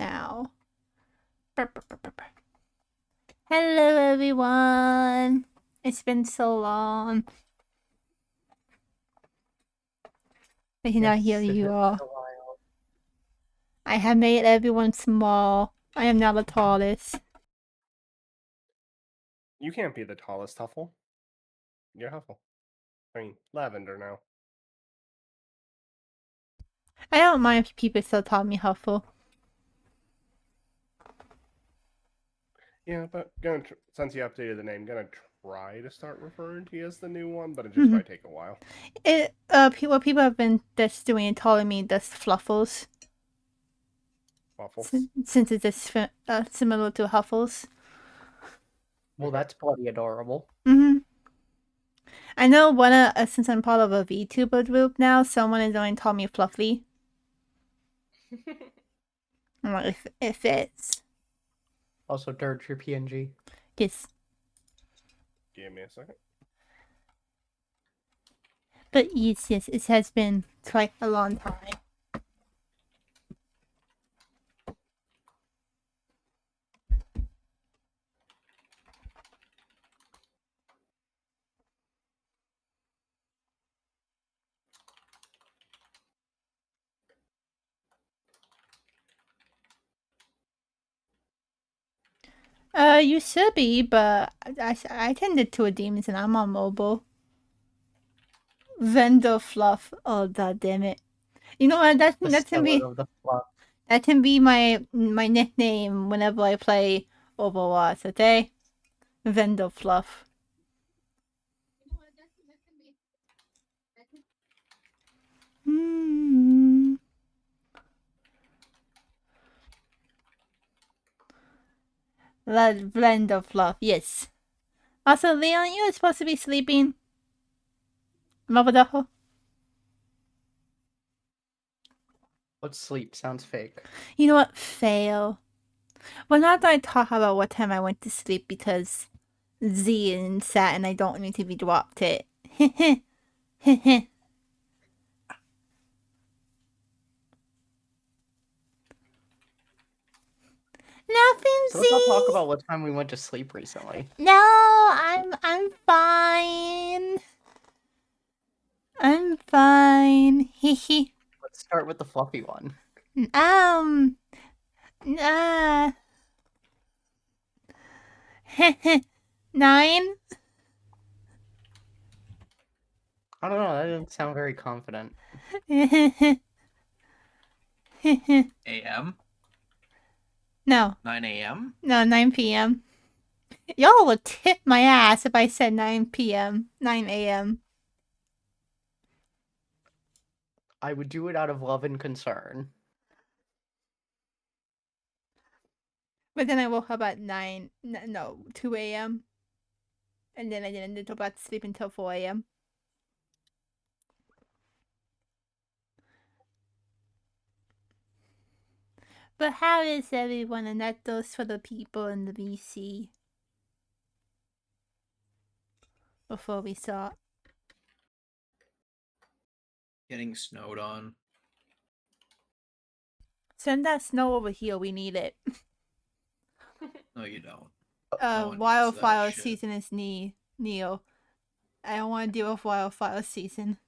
now. Hello, everyone. It's been so long. I cannot hear you all. I have made everyone small. I am now the tallest. You can't be the tallest, Huffle. You're Huffle. I mean, Lavender now. I don't mind if people still call me Huffle. Yeah, but since you updated the name, gonna try to start referring to you as the new one, but it just might take a while. People have been just doing and calling me the Fluffles. Waffles. Since it's similar to Huffles. Well, that's bloody adorable. I know since I'm part of a VTuber group now, someone is going to call me Fluffy. I'm like, it fits. Also, Dirge, your PNG. Yes. Give me a second. But yes, it has been quite a long time. You should be, but I tended to a demons and I'm on mobile. Vendor Fluff. Oh, god damn it. You know what? That can be my nickname whenever I play Overwatch, okay? Vendor Fluff. Vendor Fluff, yes. Also, Leon, you were supposed to be sleeping. Mavadaho. What sleep? Sounds fake. You know what? Fail. Well, not that I talk about what time I went to sleep because Z and sat and I don't need to be dropped it. Nothing, So Z. let's talk about what time we went to sleep recently. No, I'm fine. I'm fine. Hehe. Let's start with the fluffy one. 9? I don't know, that doesn't sound very confident. AM? No. 9 a.m.? No, 9 p.m. Y'all would tip my ass if I said 9 p.m. 9 a.m. I would do it out of love and concern. But then I woke up at 2 a.m. And then I didn't get to sleep until 4 a.m. But how is everyone? And that goes for the people in the VC. Before we start. Getting snowed on. Send that snow over here. We need it. No, you don't. Wildfire season is Neo. I don't want to deal with wildfire season.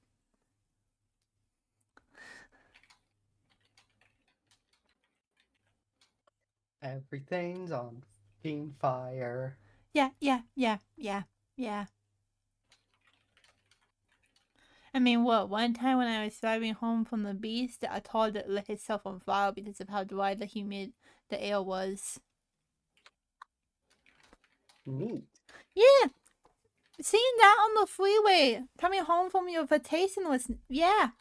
Everything's on fucking fire. Yeah. I mean, what? One time when I was driving home from the beach, a toilet lit itself on fire because of how dry the air was. Neat. Yeah. Seeing that on the freeway, coming home from your vacation was, yeah.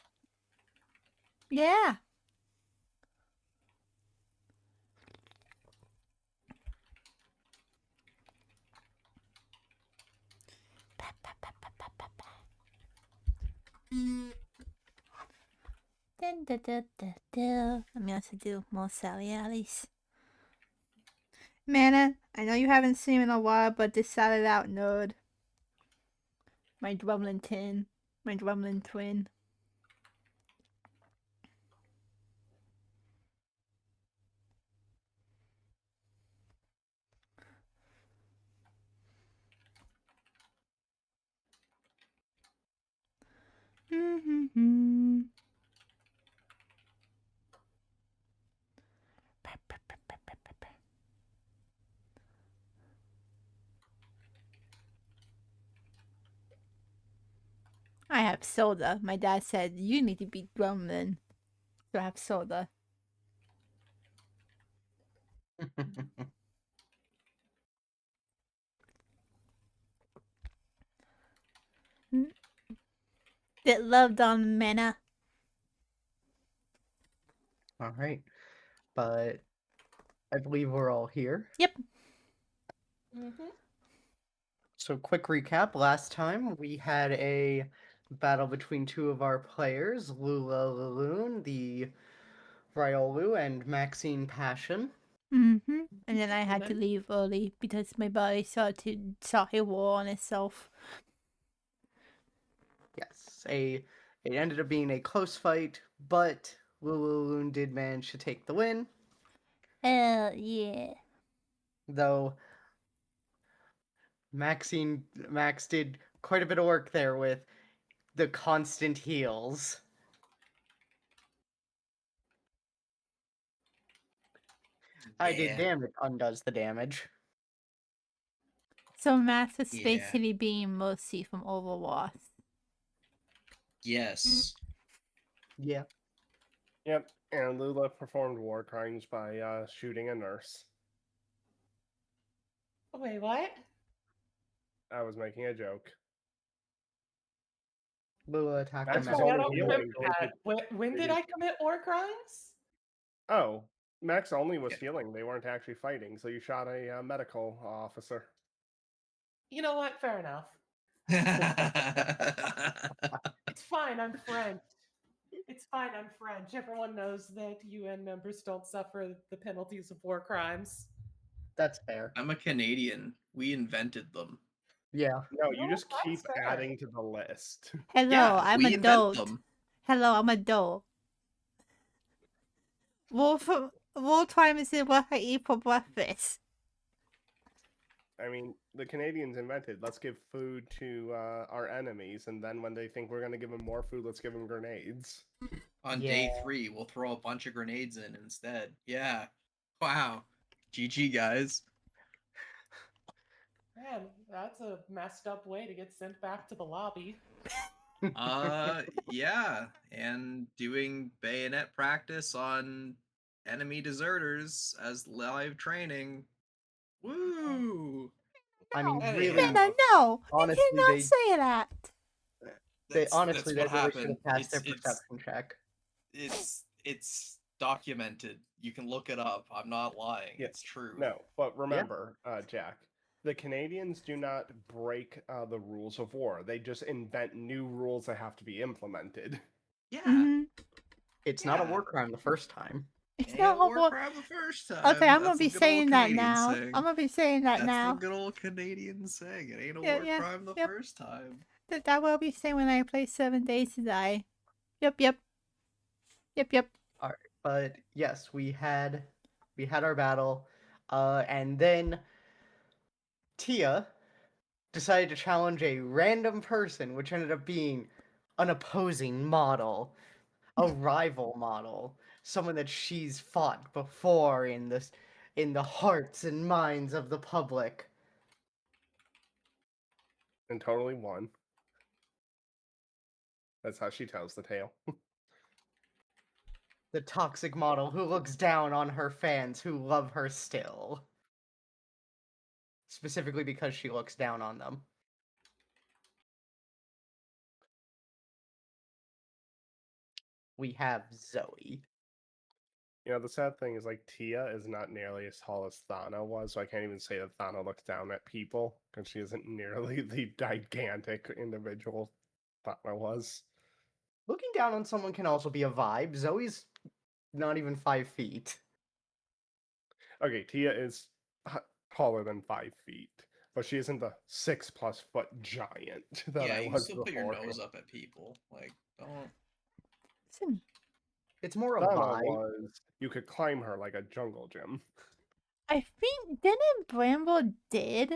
I'm going to do more Sally Alleys. Mana, I know you haven't seen in a while, but this shouted out nerd. My Drumlin twin. have soda. My dad said, you need to be grown then. So I have soda. Get loved on Mena. All right, but I believe we're all here. Yep. So, quick recap. Last time we had a battle between two of our players, Lula Laloon, the Riolu, and Maxine Passion. Mm-hmm. And then I had to leave early because my body started a war on itself. Yes, it ended up being a close fight, but Lula Laloon did manage to take the win, Hell yeah. though Max did quite a bit of work there with the constant heals. I did Yeah. damage undoes the damage. So Max is Yeah. basically being Mercy from Overwatch. Yes. Yeah. Yep, and Lula performed war crimes by shooting a nurse. Wait, what? I was making a joke. Lula attacked That's a was Sorry, I only don't healing. remember They that. When they did did- I commit war crimes? Oh, Max only was Yeah. healing. They weren't actually fighting, so you shot a medical officer. You know what? Fair enough. It's fine. I'm French. It's fine. I'm French. Everyone knows that UN members don't suffer the penalties of war crimes. That's fair. I'm a Canadian. We invented them. Yeah. No, you No, just that's keep fair. adding to the list. Hello, Yeah, I'm we a invent dolt. them. Hello, I'm a dolt. War crimes is what I eat for breakfast. I mean, the Canadians invented, let's give food to our enemies, and then when they think we're going to give them more food, let's give them grenades. On Yeah. day 3, we'll throw a bunch of grenades in instead. Yeah. Wow. GG, guys. Man, that's a messed up way to get sent back to the lobby. Yeah. And doing bayonet practice on enemy deserters as live training. Woo! I mean, That really, ain't Mena, no! honestly, you cannot they- say that! honestly, that's they what really should happened. have passed their It's- perception check. It's documented. You can look it up. I'm not lying. Yeah, It's true. No, but remember, Jack, the Canadians do not break the rules of war. They just invent new rules that have to be implemented. Yeah. Mhm. It's not a Yeah. war crime the first time. It's Ain't not a war a war. crime the first time. Okay, I'm gonna That's be the good old saying that Canadian now. saying. I'm gonna be saying that That's now. the good old Canadian saying. It ain't a Yeah, war yeah, crime the yep. first time. That will be saying when I play 7 Days to Die. Yep, yep. Yep, yep. But yes, we had our battle, and then Tia decided to challenge a random person, which ended up being an opposing model, a rival model, someone that she's fought before in the hearts and minds of the public. And totally won. That's how she tells the tale. The toxic model who looks down on her fans who love her still. Specifically because she looks down on them. We have Zoe. You know, the sad thing is, like, Tia is not nearly as tall as Thana was, so I can't even say that Thana looks down at people, because she isn't nearly the gigantic individual Thana was. Looking down on someone can also be a vibe. Zoe's not even 5 feet. Okay, Tia is taller than 5 feet, but she isn't the 6+ foot giant that yeah, I you was still put your before. nose up at people. Like, don't. Listen, It's more a Thana vibe. was, you could climb her like a jungle gym. I think didn't Bramble did?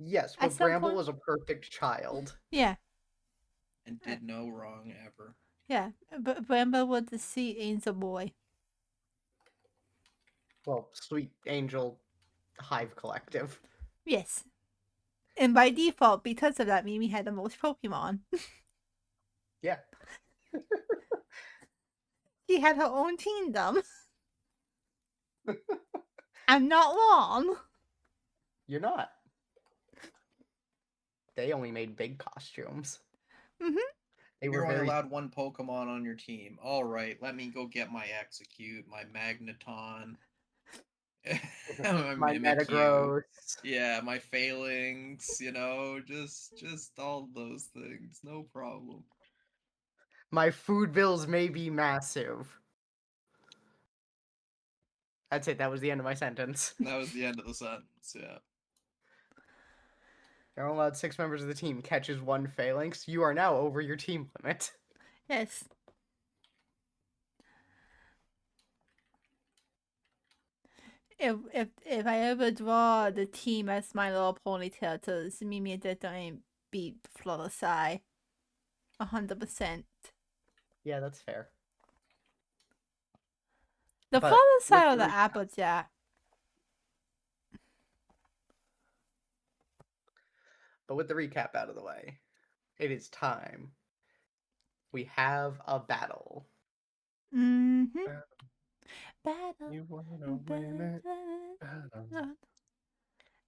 Yes, At but some Bramble point- was a perfect child. Yeah, And did no wrong ever. yeah. But Bramble was the sea angel boy. Well, Sweet Angel Hive Collective. Yes. And by default, because of that, Mimi had the most Pokemon. Yeah. She had her own kingdom. I'm not wrong. You're not. They only made big costumes. Mhm. They were You're only very allowed one Pokemon on your team. All right, let me go get my Execute, my Magneton, my my Mimikyu. Metagross. Yeah, my Phalanx. Just all those things. No problem. My food bills may be massive. That's it. That was the end of my sentence. That was the end of the sentence. Yeah. You're only allowed 6 members of the team. Catches 1 Phalanx. You are now over your team limit. Yes. If I ever draw the team as My Little Pony turtles, Mimi definitely beat Fluttershy. 100%. Yeah, that's fair. The But Fluttershy with or the recap- Applejack? But with the recap out of the way, it is time. We have a battle. Mm-hmm. Uh, Battle. You wanna win it? Battle.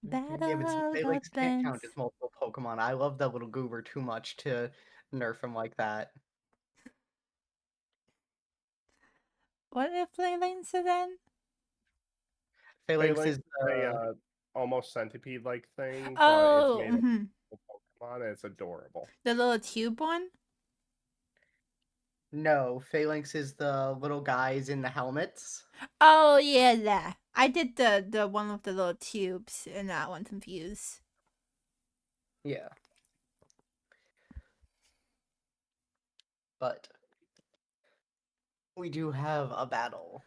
Battle Yeah, but of the Phalanx can't count Bands. as multiple Pokemon. I love that little goober too much to nerf him like that. What if Phalanx again? Phalanx Phalanx is is a almost centipede-like thing, but it's Oh, made of mhm. Pokemon, and it's adorable. The little tube one? no, Phalanx is the little guys in the helmets. Oh, yeah, that. I did the one with the little tubes, and that one confused. Yeah. But we do have a battle.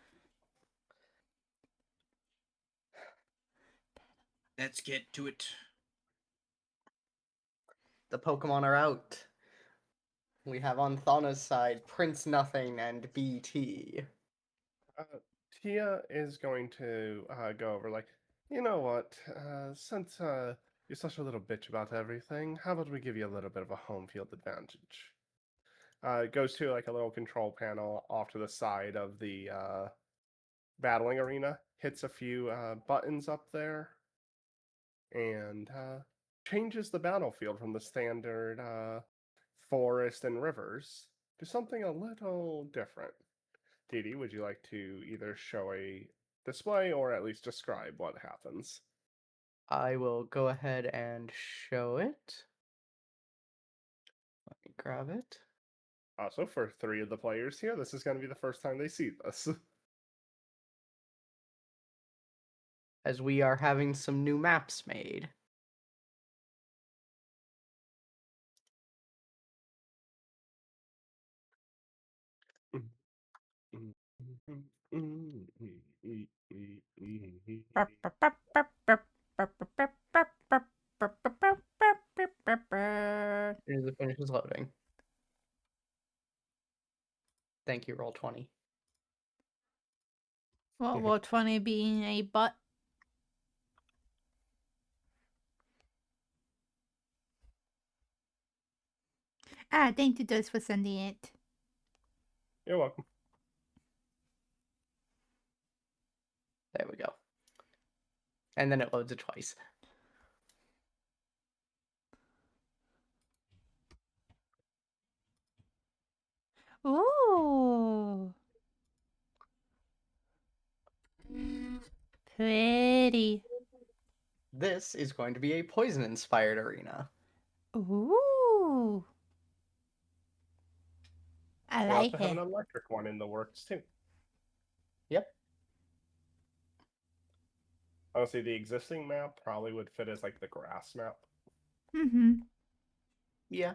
Let's get to it. The Pokemon are out. We have on Thana's side Prince Nothing and BT. Tia is going to go over like, you know what? Since you're such a little bitch about everything, how about we give you a little bit of a home field advantage? It goes to like a little control panel off to the side of the battling arena, hits a few buttons up there, and changes the battlefield from the standard forest and rivers to something a little different. Didi, would you like to either show a display or at least describe what happens? I will go ahead and show it. Let me grab it. Also, for 3 of the players here, this is going to be the first time they see this. As we are having some new maps made. As it finishes loading. Thank you, Roll20. What will 20 being a butt? Thank you, Dose, for sending it. You're welcome. There we go. And then it loads it twice. Ooh. Pretty. This is going to be a poison-inspired arena. Ooh. I We like also have it. an electric one in the works too. Yep. Honestly, the existing map probably would fit as like the grass map. Mm-hmm. Yeah.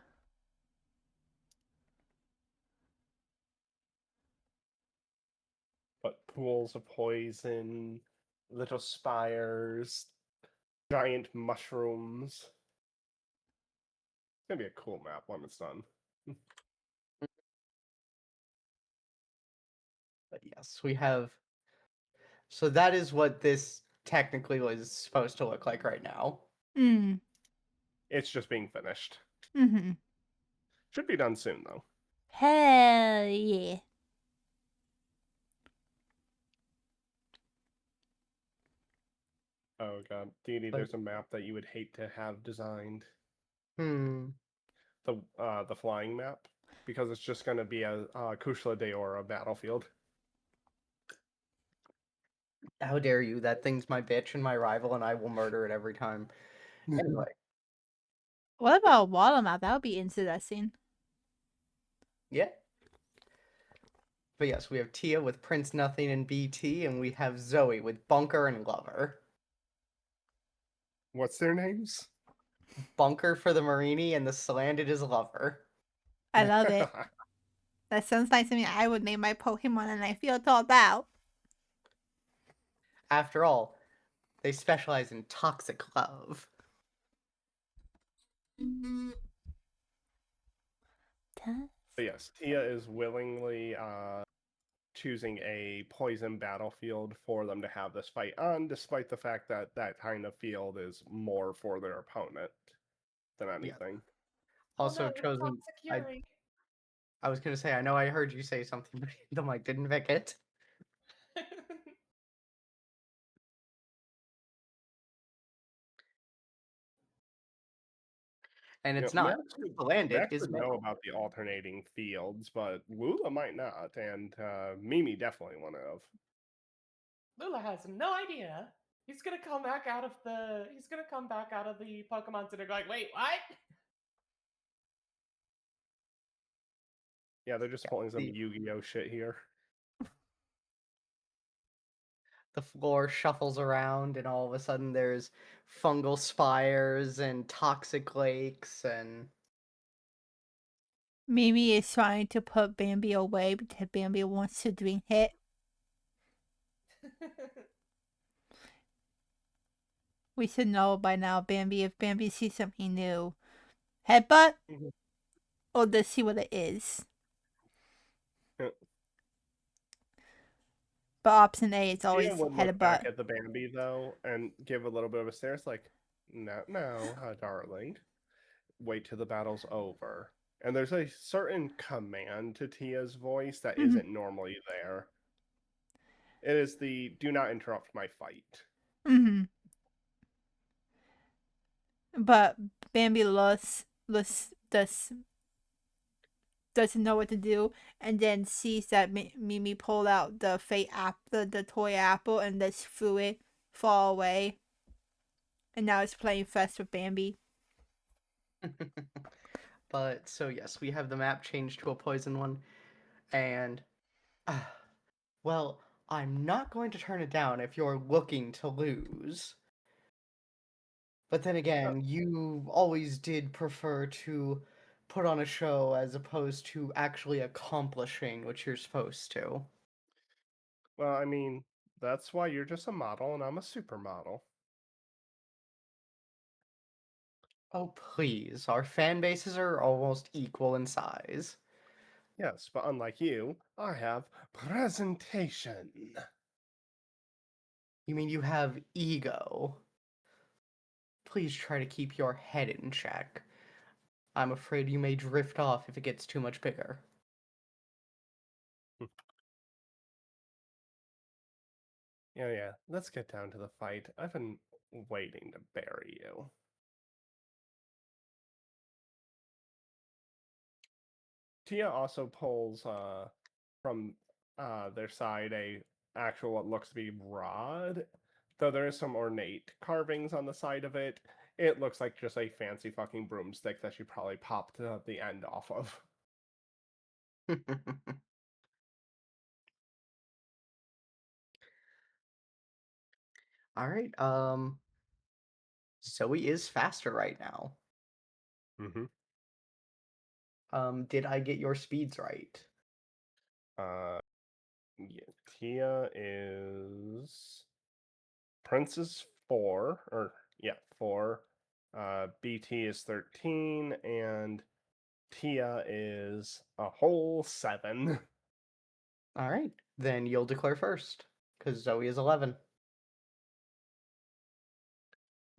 But pools of poison, little spires, giant mushrooms. It's gonna be a cool map when it's done. But yes, we have. So that is what this technically was supposed to look like right now. Mm. It's just being finished. Mm-hmm. Should be done soon though. Hell yeah. Oh god, Dee Dee, But- there's a map that you would hate to have designed. Hmm. The flying map, because it's just going to be a Kushla Deora battlefield. How dare you? That thing's my bitch and my rival, and I will murder it every time. Anyway, What about a water map? That would be interesting. yeah. But yes, we have Tia with Prince Nothing and BT, and we have Zoe with Bunker and Glover. What's their names? Bunker for the Marini, and the Salandit is Lover. I love it. That sounds like something I would name my Pokemon, and I feel thought out. After all, they specialize in toxic love. But yes, Tia is willingly choosing a poison battlefield for them to have this fight on, despite the fact that that kind of field is more for their opponent than anything. Also no, it's chosen. toxic Yuri. I was gonna say, I know I heard you say something, but the mic didn't pick it. And it's not. Salandit Max is would know male. about the alternating fields, but Lula might not, and Mimi definitely wouldn't have. Lula has no idea. He's gonna come back out of the. He's gonna come back out of the Pokemon Center going, wait, what? Yeah, they're just pulling some the- Yu-Gi-Oh shit here. The floor shuffles around, and all of a sudden there's fungal spires and toxic lakes, and Mimi is trying to put Bambi away because Bambi wants to drink it. We should know by now, Bambi, if Bambi sees something new. Headbutt? Mhm. Or does see what it is? Yeah. But option A is always Tia would look back headbutt. at the Bambi though and give a little bit of a stare. It's like, no, darling. Wait till the battle's over. And there's a certain command to Tia's voice that Mhm. not normally there. It is the "Do not interrupt my fight." Mm-hmm. But Bambi doesn't know what to do, and then sees that Mimi pulled out the fate apple, the toy apple, and just threw it far away. And now it's playing fast with Bambi. but so yes, we have the map changed to a poison one, and well, I'm not going to turn it down if you're looking to lose. But then again, you always did prefer to put on a show as opposed to actually accomplishing what you're supposed to. Well, I mean, that's why you're just a model and I'm a supermodel. Oh, please. Our fan bases are almost equal in size. Yes, but unlike you, I have presentation. You mean you have ego? Please try to keep your head in check. I'm afraid you may drift off if it gets too much bigger. Yeah, let's get down to the fight. I've been waiting to bury you. Tia also pulls from their side a actual what looks to be rod, though there is some ornate carvings on the side of it. It looks like just a fancy fucking broomstick that she probably popped the end off of. All right. Zoe is faster right now. Mm-hmm. Did I get your speeds right? Yeah, Tia is Prince is 4, or yeah, 4. BT is 13, and Tia is a whole 7. All right. Then you'll declare first, because Zoe is 11.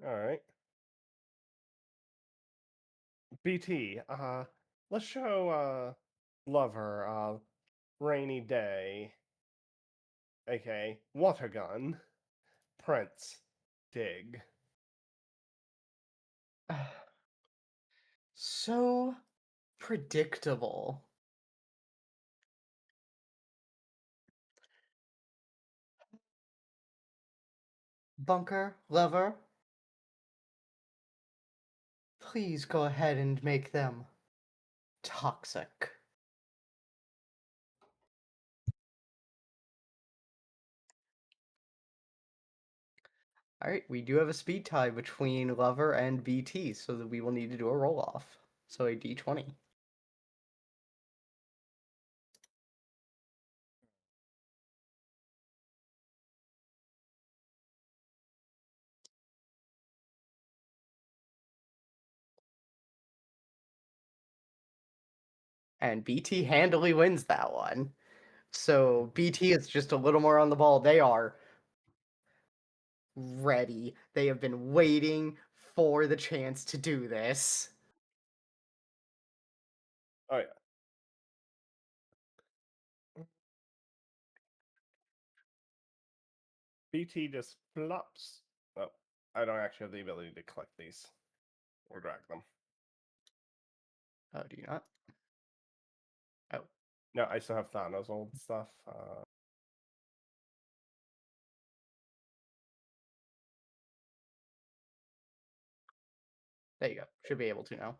All right. BT, let's show Lover, Rainy Day, aka Water Gun, Prince, Dig. So predictable. Bunker, Lover, please go ahead and make them toxic. All right, we do have a speed tie between Lover and BT, so that we will need to do a roll off. So a d20. And BT handily wins that one. So BT is just a little more on the ball. They are ready. They have been waiting for the chance to do this. Oh yeah. BT just flops. Oh, I don't actually have the ability to collect these or drag them. Oh, do you not? Oh, No, I still have Thanos' old stuff. there you go. Should be able to now.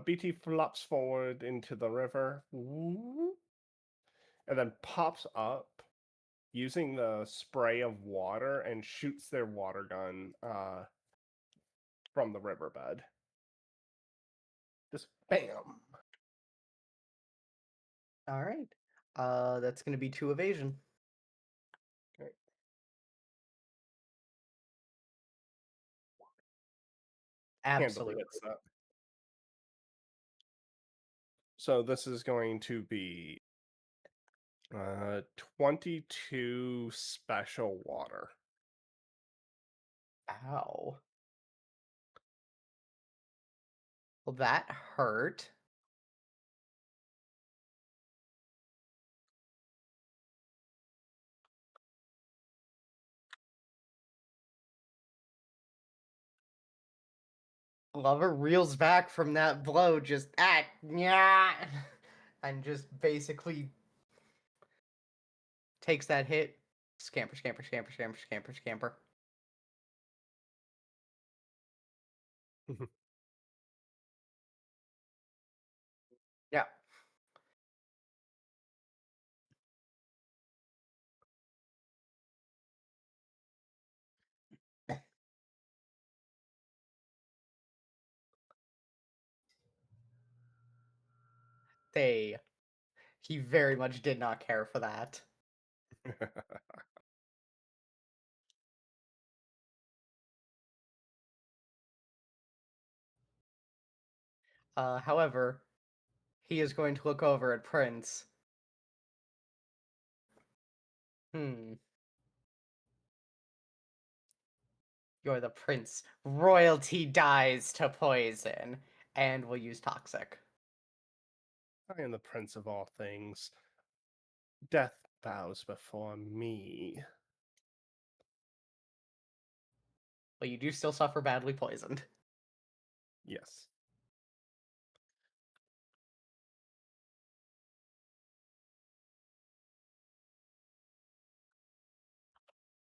BT flops forward into the river, and then pops up using the spray of water and shoots their water gun from the riverbed. Just bam. All right. That's going to be 2 evasion. Okay. Handily Absolutely. hits that. So this is going to be 22 special water. Ow. Well, that hurt. Lover reels back from that blow, just yeah, and just basically takes that hit. Scamper, scamper, scamper, scamper, scamper, scamper. Yeah. He very much did not care for that. However, he is going to look over at Prince. You're the prince. Royalty dies to poison. And we'll use toxic. I am the prince of all things. Death bows before me. But you do still suffer badly poisoned. Yes.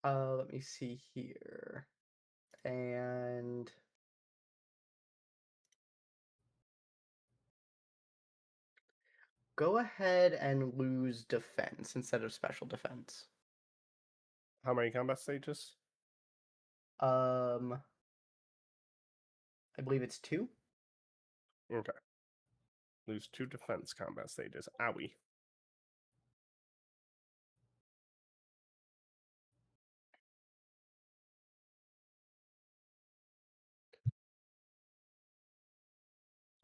Let me see here. And go ahead and lose defense instead of special defense. How many combat stages? I believe it's 2. Okay. Lose 2 defense combat stages. Owie.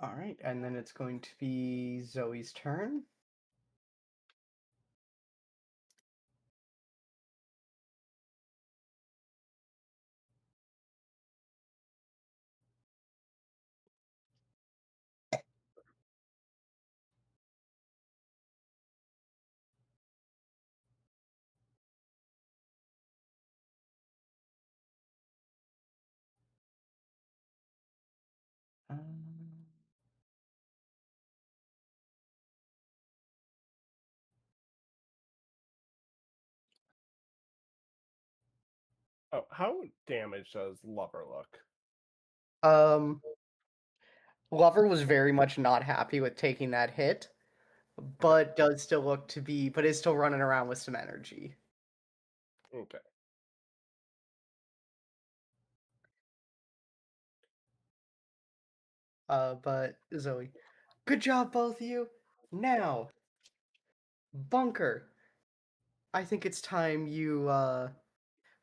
All right, and then it's going to be Zoe's turn. Oh, how damaged does Lover look? Lover was very much not happy with taking that hit, but does still look to be, but is still running around with some energy. Okay. But Zoe, good job, both of you. Now, Bunker, I think it's time you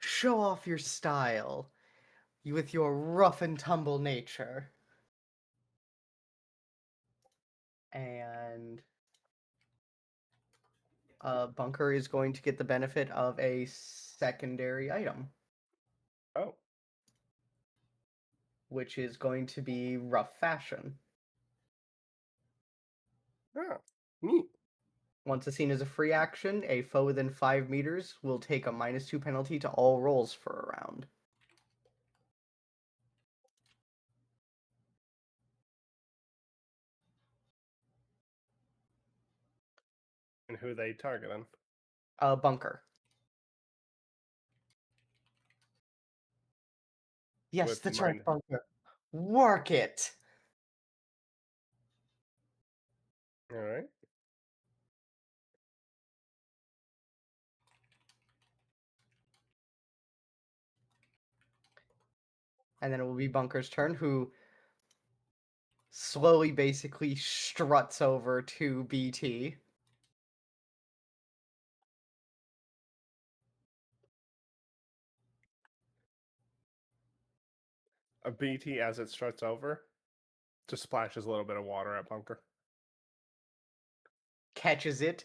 show off your style with your rough and tumble nature. And Bunker is going to get the benefit of a secondary item, Oh, which is going to be rough fashion. yeah. Neat. Once a scene is a free action, a foe within 5 meters will take a -2 penalty to all rolls for a round. And who they targeting? Bunker. Yes, With that's mine. right, Bunker. Work it! All right. And then it will be Bunker's turn, who slowly basically struts over to BT. A BT as it struts over, just splashes a little bit of water at Bunker. Catches it,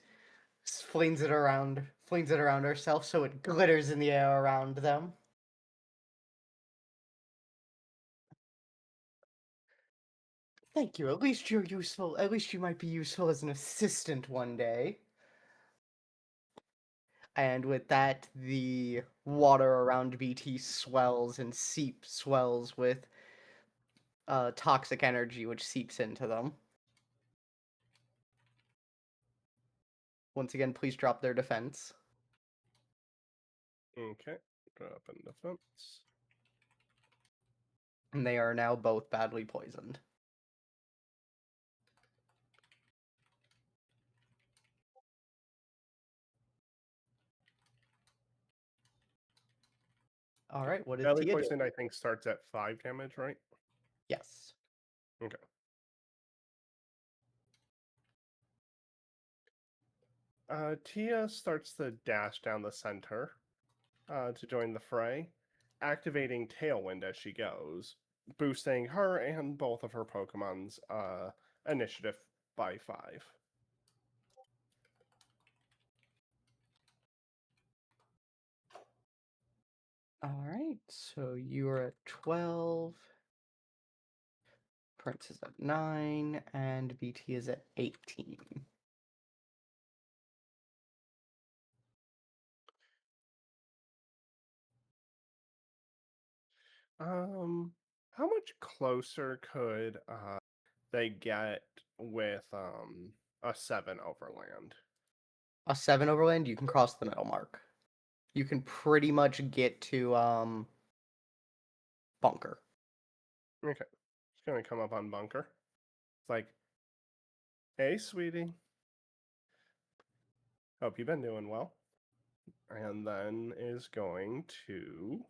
flings it around herself so it glitters in the air around them. Thank you. At least you're useful. At least you might be useful as an assistant one day. And with that, the water around BT swells and swells with toxic energy, which seeps into them. Once again, please drop their defense. Okay. Drop in defense. And they are now both badly poisoned. All right, what is Badly Tia poisoned, doing? I think, starts at 5 damage, right? Yes. Okay. Tia starts to dash down the center to join the fray, activating Tailwind as she goes, boosting her and both of her Pokemon's initiative by 5. All right, so you are at 12. Prince is at 9, and BT is at 18. How much closer could they get with a 7 overland? A 7 overland, you can cross the middle mark. You can pretty much get to Bunker. Okay. It's gonna come up on Bunker. It's like, hey, sweetie. Hope you've been doing well. And then is going to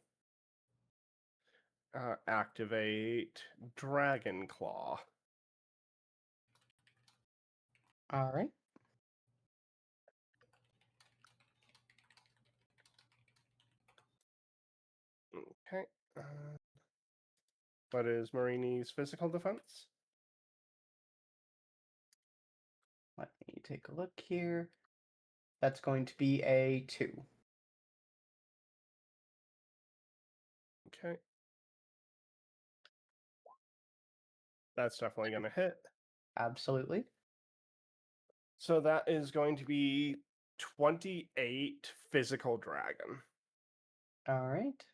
activate Dragon Claw. All right. Okay. What is Marini's physical defense? Let me take a look here. That's going to be a 2. Okay. That's definitely going to hit. Absolutely. So that is going to be 28 physical dragon. All right.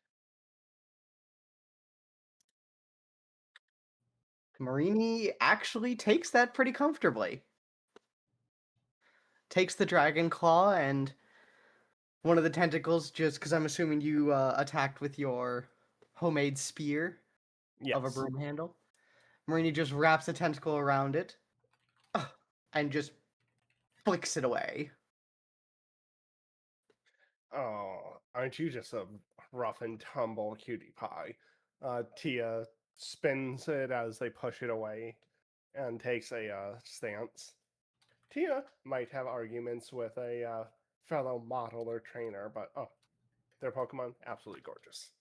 Marini actually takes that pretty comfortably. Takes the Dragon Claw and one of the tentacles, just because I'm assuming you attacked with your homemade spear of a Yes. broom handle. Marini just wraps a tentacle around it and just flicks it away. Oh, aren't you just a rough and tumble cutie pie? Tia spins it as they push it away and takes a stance. Tia might have arguments with a fellow model or trainer, but oh, their Pokemon absolutely gorgeous.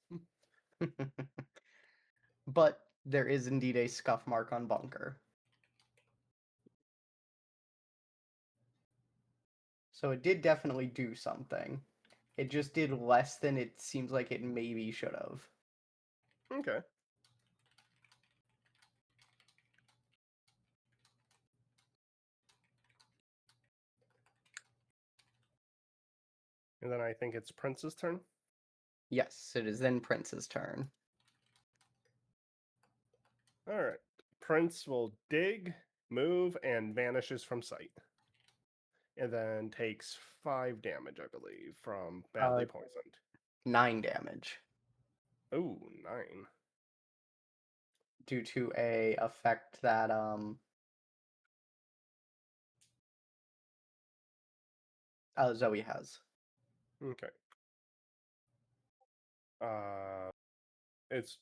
But there is indeed a scuff mark on Bunker. So it did definitely do something. It just did less than it seems like it maybe should have. Okay. And then I think it's Prince's turn. Yes, it is then Prince's turn. All right. Prince will dig, move, and vanishes from sight. And then takes 5 damage, I believe, from badly poisoned. 9 damage. Oh, 9. Due to a effect that Zoe has. Okay. It's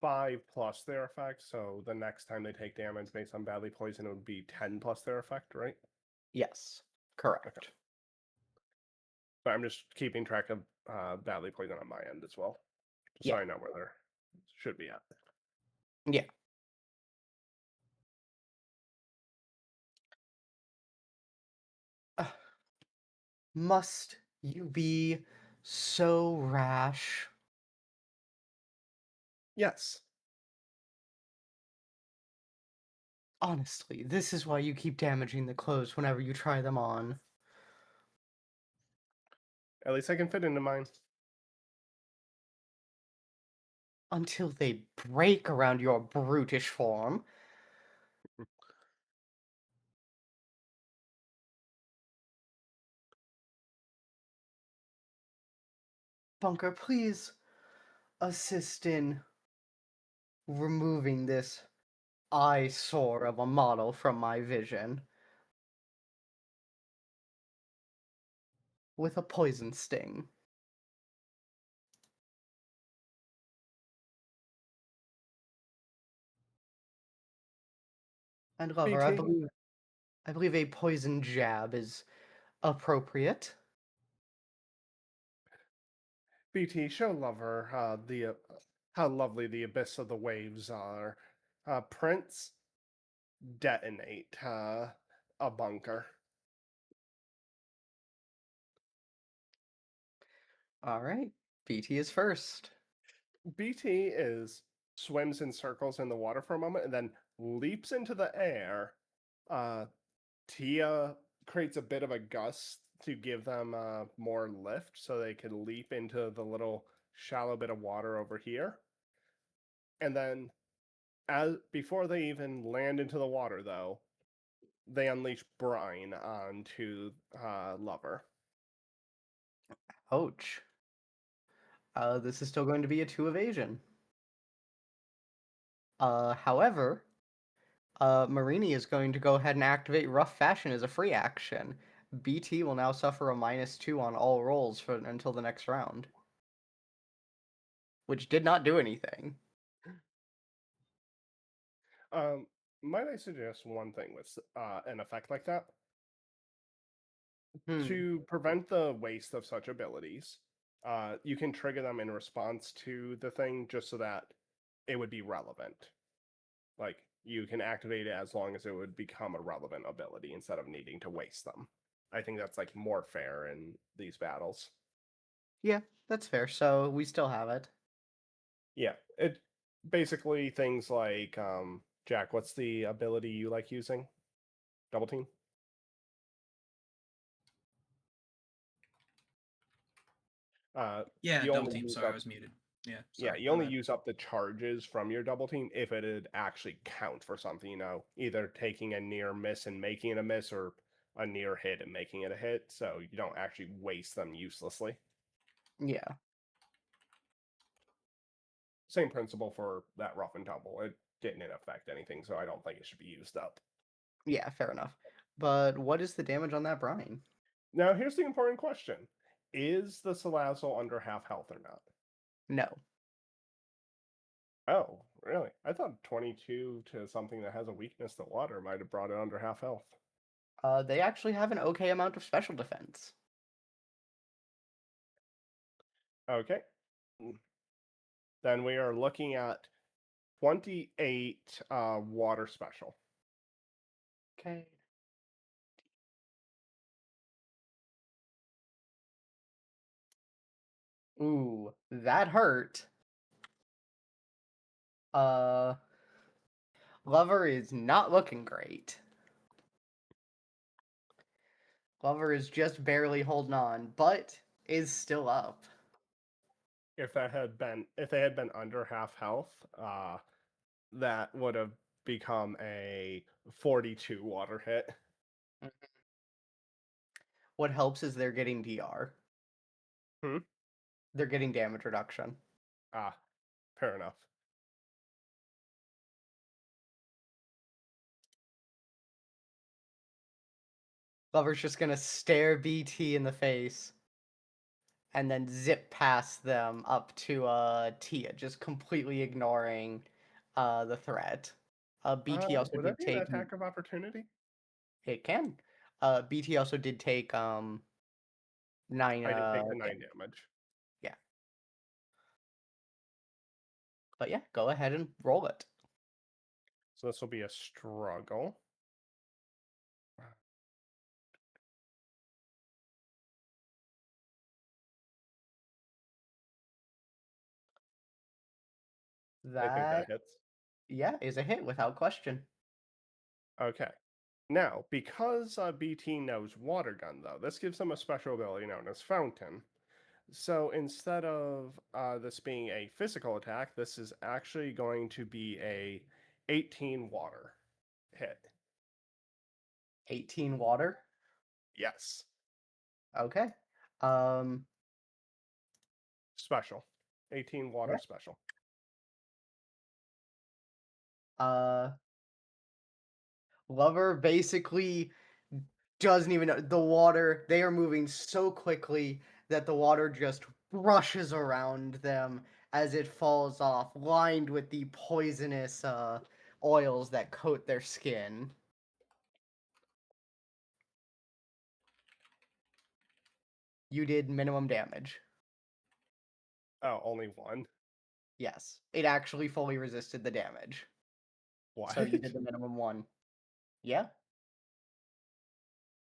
5 plus their effect, so the next time they take damage based on badly poison, it would be 10 plus their effect, right? Yes, correct. But I'm just keeping track of badly poison on my end as well, just so I know where they should be at. Yeah. Must you be so rash? Yes. Honestly, this is why you keep damaging the clothes whenever you try them on. At least I can fit into mine. Until they break around your brutish form. Bunker, please assist in removing this eyesore of a model from my vision. With a poison sting. And lover, I believe a poison jab is appropriate. BT, show Lover how lovely the abyss of the waves are. Prince, detonate a bunker. All right, BT is first. BT swims in circles in the water for a moment and then leaps into the air. Tia creates a bit of a gust to give them more lift so they can leap into the little shallow bit of water over here. And then before they even land into the water, though, they unleash brine onto Lover. Ouch. This is still going to be a 2 evasion. However, Marini is going to go ahead and activate Rough Fashion as a free action. BT will now suffer a -2 on all rolls until the next round. Which did not do anything. Might I suggest one thing with an effect like that? To prevent the waste of such abilities, you can trigger them in response to the thing just so that it would be relevant. Like, you can activate it as long as it would become a relevant ability instead of needing to waste them. I think that's like more fair in these battles. Yeah, that's fair. So we still have it. Yeah, it basically things like Jack, what's the ability you like using? Double team? Yeah, you double only team. use Sorry, I up- was muted. Yeah. Yeah, Sorry, you my only bad. use up the charges from your double team if it'd actually count for something, either taking a near miss and making it a miss or a near hit and making it a hit, so you don't actually waste them uselessly. Yeah. Same principle for that rough and tumble. It didn't affect anything, so I don't think it should be used up. Yeah, fair enough. But what is the damage on that brine? Now, here's the important question. Is the Salazzle under half health or not? No. Oh, really? I thought 22 to something that has a weakness to water might have brought it under half health. They actually have an okay amount of special defense. Okay. Then we are looking at 28 water special. Okay. Ooh, that hurt. Lover is not looking great. Lover is just barely holding on, but is still up. If they had been under half health, that would have become a 42 water hit. What helps is they're getting DR. Hmm? They're getting damage reduction. Ah, fair enough. Lover's just gonna stare BT in the face and then zip past them up to Tia, just completely ignoring the threat. BT also would did that be an take attack of opportunity? it can. BT also did take 9 I did take the 9 damage. damage. Yeah. But yeah, go ahead and roll it. So this will be a struggle. I think That that hits. yeah, is a hit without question. Okay. Now, because BT knows Water Gun, though, this gives them a special ability known as Fountain. So instead of this being a physical attack, this is actually going to be a 18 water hit. 18 water. Yes. Okay. Special. 18 water Yeah. special. Lover basically doesn't even know the water. They are moving so quickly that the water just rushes around them as it falls off, lined with the poisonous oils that coat their skin. You did minimum damage. Oh, only one? Yes, it actually fully resisted the damage. What? So you did the minimum one. Yeah?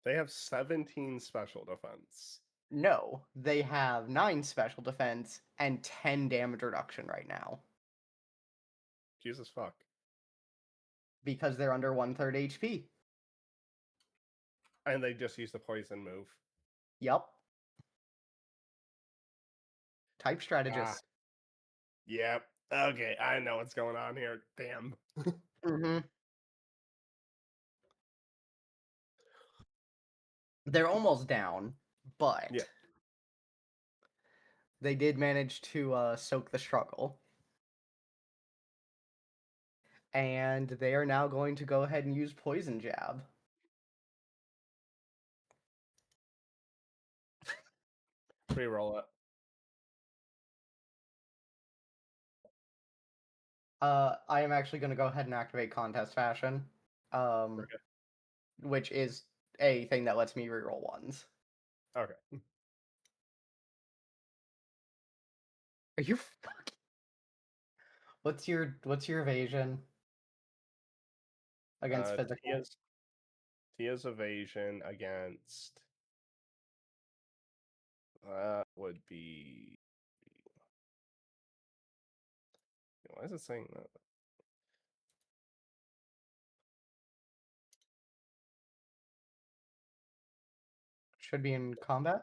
They have 17 special defense. No, they have 9 special defense and 10 damage reduction right now. Jesus fuck. Because they're under 1/3 HP. And they just use the poison move. Yup. Type strategist. Yep. Okay, I know what's going on here. Damn. Mm-hmm. They're almost down, but Yeah. they did manage to soak the struggle. And they are now going to go ahead and use Poison Jab. Reroll it. I am actually going to go ahead and activate Contest Fashion, Okay. which is a thing that lets me reroll ones. Okay. Are you fucking... What's your evasion against physical? Tia's evasion against that would be. Why is it saying that? Should be in combat.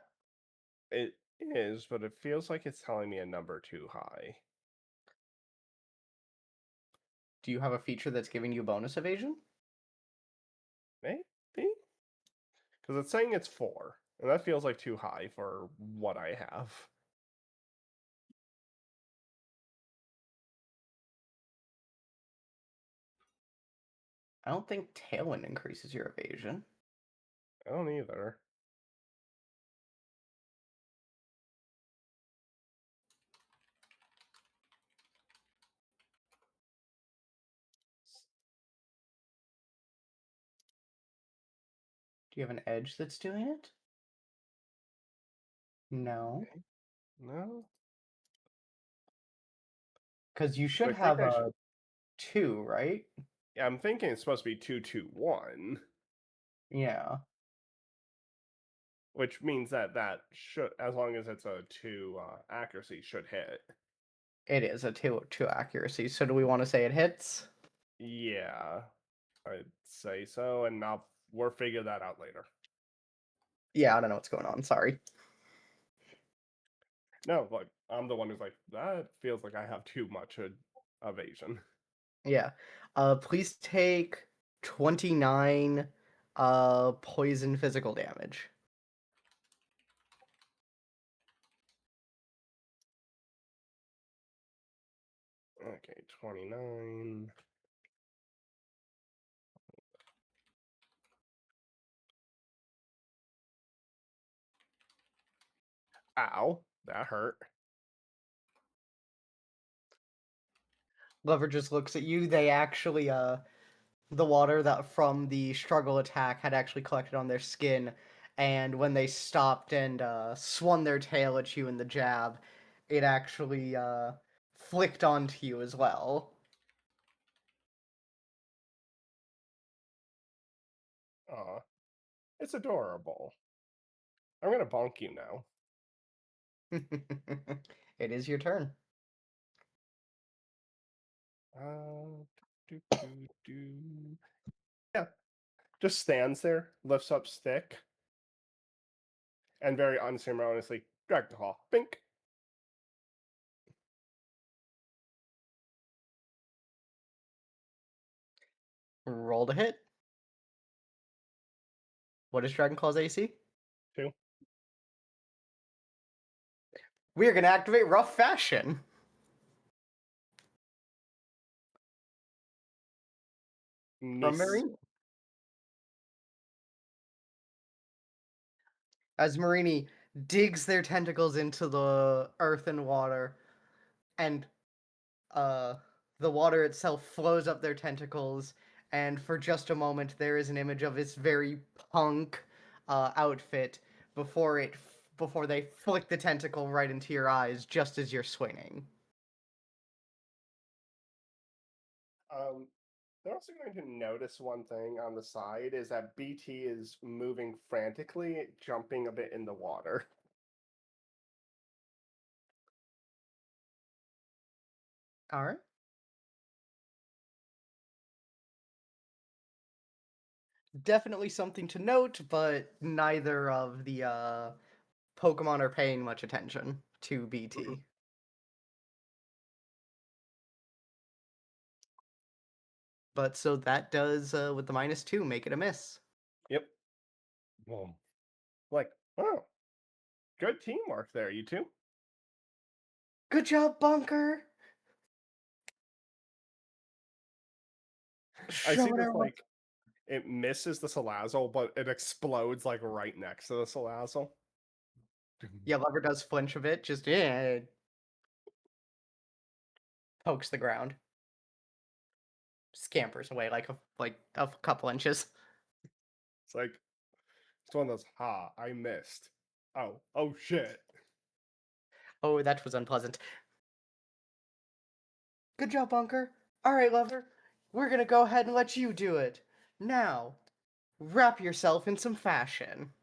It is, but it feels like it's telling me a number too high. Do you have a feature that's giving you bonus evasion? Maybe? Because it's saying it's 4, and that feels like too high for what I have. I don't think Tailwind increases your evasion. I don't either. Do you have an edge that's doing it? No. Okay. No. Because you I should think have I a should. 2, right? Yeah, I'm thinking it's supposed to be 2-2-1, Yeah. which means that should, as long as it's a 2 accuracy, should hit. It is a 2 accuracy. So do we want to say it hits? Yeah, I'd say so, and we'll figure that out later. Yeah, I don't know what's going on. Sorry. No, like I'm the one who's like, that feels like I have too much evasion. Yeah. Please take 29 poison physical damage. Okay, 29. Ow, that hurt. Lover just looks at you. They actually the water that from the struggle attack had actually collected on their skin, and when they stopped and swung their tail at you in the jab, it actually flicked onto you as well. Aw, it's adorable. I'm gonna bonk you now. It is your turn. Do, do, do. Yeah, just stands there, lifts up stick, and very unceremoniously, drag the claw. Bink. Roll to hit. What is Dragon Claw's AC? 2. We are going to activate Rough Fashion. From Nice. Marini. As Marini digs their tentacles into the earth and water, and the water itself flows up their tentacles, and for just a moment there is an image of this very punk outfit before before they flick the tentacle right into your eyes just as you're swinging. They're also going to notice one thing on the side is that BT is moving frantically, jumping a bit in the water. All right. Definitely something to note, but neither of the Pokemon are paying much attention to BT. But so that does, with the -2, make it a miss. Yep. Boom. Like, oh, good teamwork there, you two. Good job, Bunker! I see Showing this everyone. like it misses the Salazzle, but it explodes like right next to the Salazzle. Yeah, Lover does flinch a bit, just pokes the ground. Scampers away like a couple inches. It's like it's one of those, I missed. Oh shit. Oh, that was unpleasant. Good job, Bunker. Alright, Lover. We're gonna go ahead and let you do it. Now, wrap yourself in some fashion.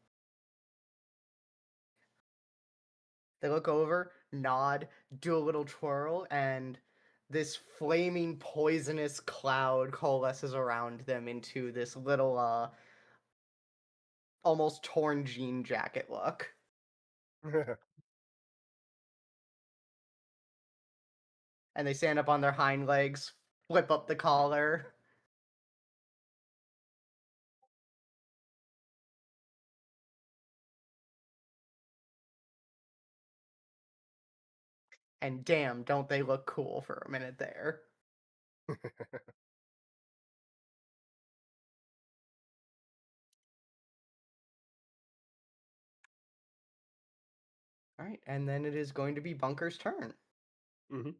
They look over, nod, do a little twirl, and this flaming poisonous cloud coalesces around them into this little almost torn jean jacket look. And they stand up on their hind legs, flip up the collar. And damn, don't they look cool for a minute there. All right, and then it is going to be Bunker's turn. Mhm.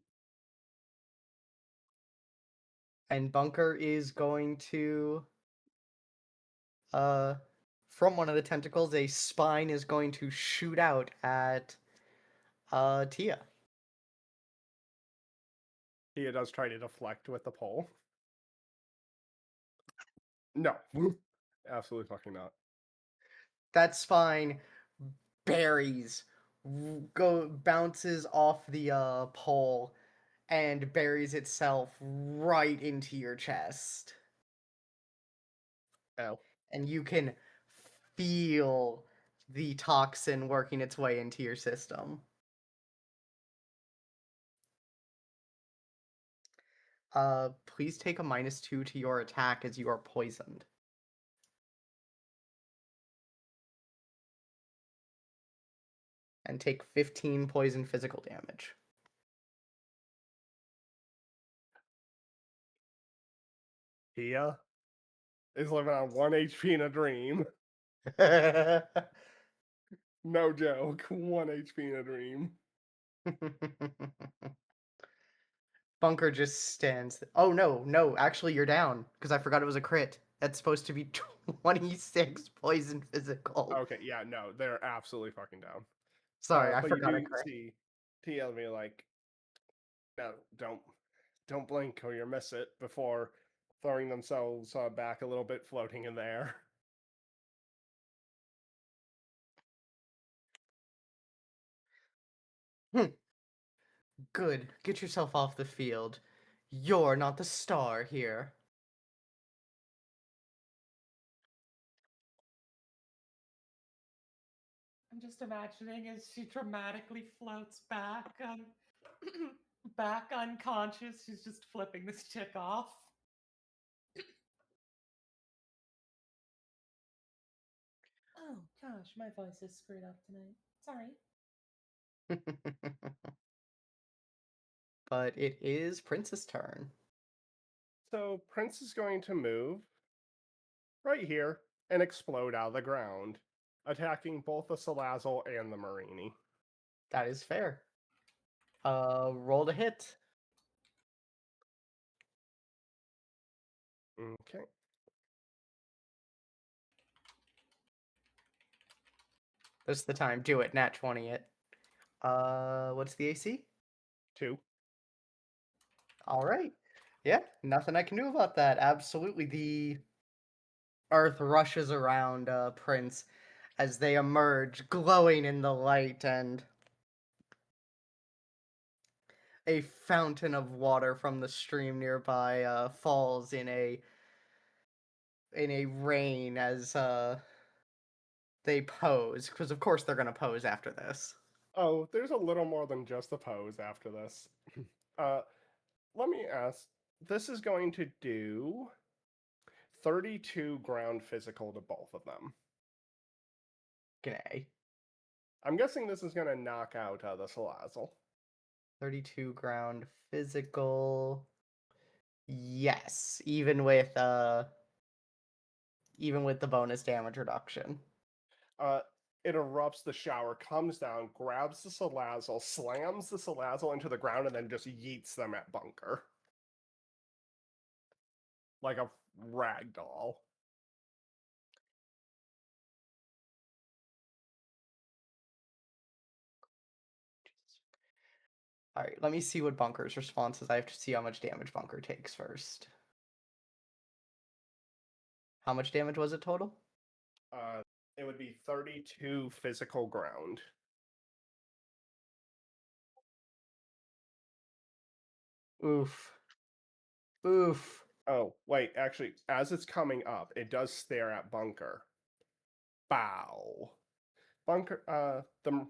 And Bunker is going to from one of the tentacles, a spine is going to shoot out at Tia. Tia does try to deflect with the pole. No. Absolutely fucking not. That spine bounces off the pole and buries itself right into your chest. Ow. And you can feel the toxin working its way into your system. Please take a -2 to your attack as you are poisoned. And take 15 poison physical damage. Tia is living on 1 HP in a dream. No joke. 1 HP in a dream. Bunker just stands. Oh no, actually you're down because I forgot it was a crit. That's supposed to be 26 poison physical. Okay, yeah, no, they're absolutely fucking down. Sorry, I but forgot you a do crit. see Tia be like, no, don't blink or you'll miss it before throwing themselves back a little bit, floating in the air. Good. Get yourself off the field. You're not the star here. I'm just imagining as she dramatically floats back, back unconscious. She's just flipping this chick off. Oh gosh, my voice is screwed up tonight. Sorry. But it is Prince's turn. So Prince is going to move right here and explode out of the ground, attacking both the Salazzle and the Marini. That is fair. Roll to hit. Okay. This is the time. Do it. Nat 20 it. What's the AC? 2. All right. Yeah, nothing I can do about that. Absolutely. The earth rushes around Prince as they emerge, glowing in the light, and a fountain of water from the stream nearby falls in a rain as they pose, because of course they're gonna pose after this. Oh, there's a little more than just the pose after this. Let me ask. This is going to do 32 ground physical to both of them. Okay. I'm guessing this is going to knock out the Salazzle. 32 ground physical. Yes, even with the bonus damage reduction. It erupts, the shower comes down, grabs the Salazzle, slams the Salazzle into the ground, and then just yeets them at Bunker. Like a rag doll. Alright, let me see what Bunker's response is. I have to see how much damage Bunker takes first. How much damage was it total? It would be 32 physical ground. Oof. Oof. Oh, wait, actually, as it's coming up, it does stare at Bunker. Bow. Bunker, the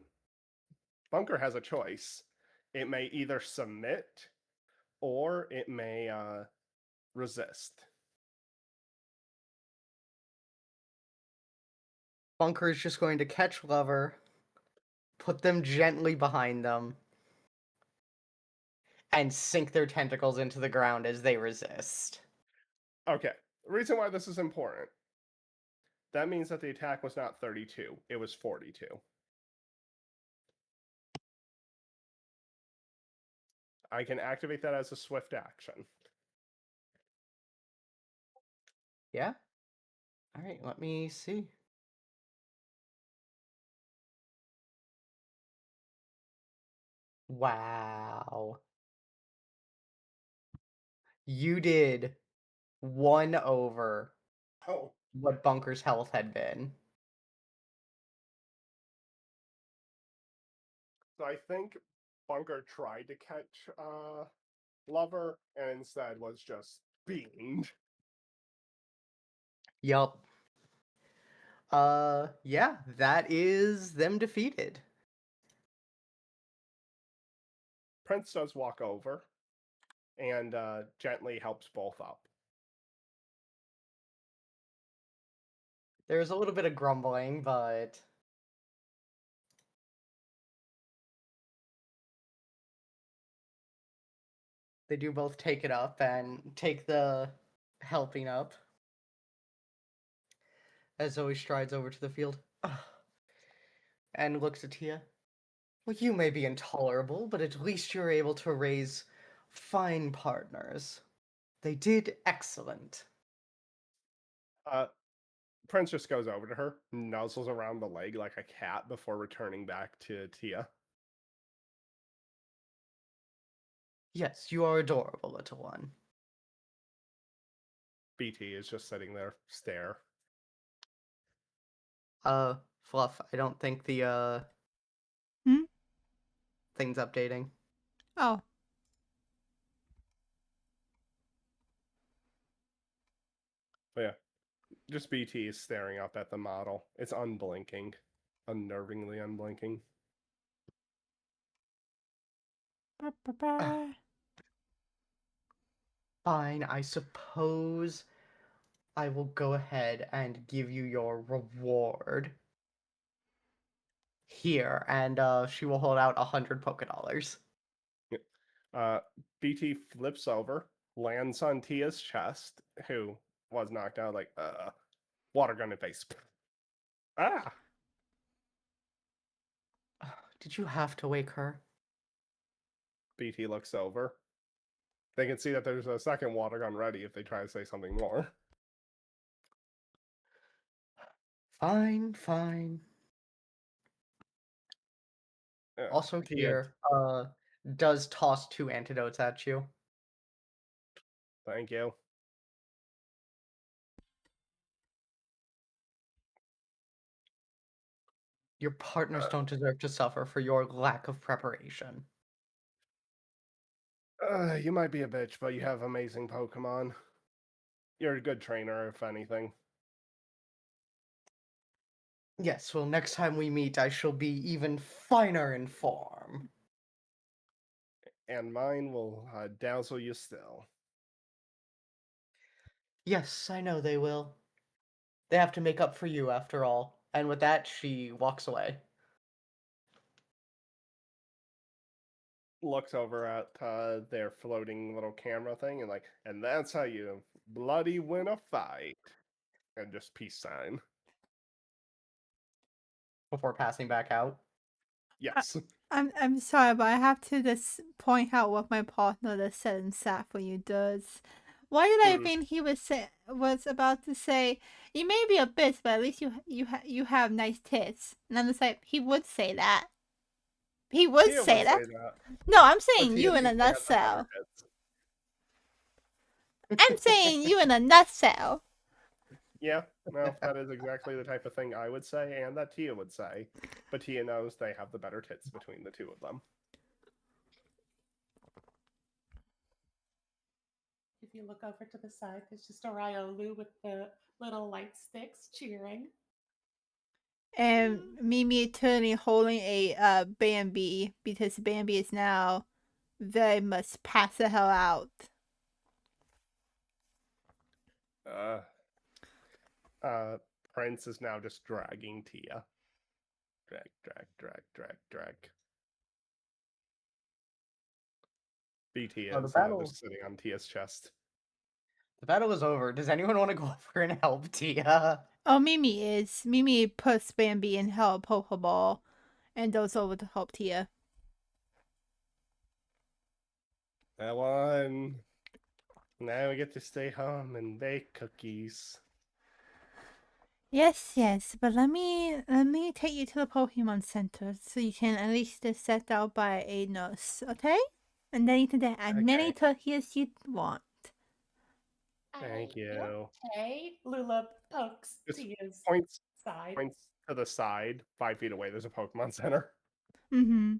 Bunker has a choice. It may either submit or it may resist. Bunker is just going to catch Lover, put them gently behind them, and sink their tentacles into the ground as they resist. Okay, the reason why this is important. That means that the attack was not 32, it was 42. I can activate that as a swift action. Yeah. All right, let me see. Wow. You did 1 over Oh. what Bunker's health had been. So I think Bunker tried to catch Lover and instead was just beamed. Yup. Yeah, that is them defeated. Prince does walk over and gently helps both up. There's a little bit of grumbling, but they do both take it up and take the helping up. As Zoe strides over to the field and looks at Tia. Well, you may be intolerable, but at least you're able to raise fine partners. They did excellent. Prince just goes over to her, nuzzles around the leg like a cat before returning back to Tia. Yes, you are adorable, little one. BT is just sitting there, stare. Fluff, I don't think the Hmm? thing's updating. Oh. But yeah, just BT is staring up at the model. It's unblinking, unnervingly unblinking. Fine, I suppose I will go ahead and give you your reward. Here, and she will hold out 100 Poké Dollars. BT flips over, lands on Tia's chest, who was knocked out, like, water gun in face. Ah! Did you have to wake her? BT looks over. They can see that there's a second water gun ready if they try to say something more. Fine, fine. Also Tia- here, does toss 2 antidotes at you. Thank you. Your partners don't deserve to suffer for your lack of preparation. You might be a bitch, but you have amazing Pokemon. You're a good trainer, if anything. Yes, well, next time we meet, I shall be even finer in form. And mine will dazzle you still. Yes, I know they will. They have to make up for you, after all. And with that, she walks away. Looks over at their floating little camera thing and like, and that's how you bloody win a fight. And just peace sign. Before passing back out. Yes. I'm sorry, but I have to just point out what my partner just said in chat for you does. Why did I think he was about to say, "You may be a bitch, but at least you have nice tits"? And I'm just like, he would say that. He would Tia say would that. say that. No, I'm But saying Tia you in a thinks they have the better nutshell. tits. I'm saying you in a nutshell. Yeah, no, that is exactly the type of thing I would say and that Tia would say. But Tia knows they have the better tits between the two of them. If you look over to the side, there's just a Riolu with the little light sticks cheering. And Mimi turning holding a Bambi because Bambi is now very much pass the hell out. Prince is now just dragging Tia. Drag. BT Oh, the is now battle- just sitting on Tia's chest. The battle is over. Does anyone want to go over and help Tia? Oh, Mimi puts Bambi in her Pokeball and goes over to help Tia. I won. Now we get to stay home and bake cookies. Yes, yes, but let me take you to the Pokemon Center so you can at least just set out by a nurse, okay? And then you can get as many turkeys as you want. Thank you. Okay. Lula pokes Just Tia's points side. to the side, 5 feet away. There's a Pokemon Center. Mm-hmm.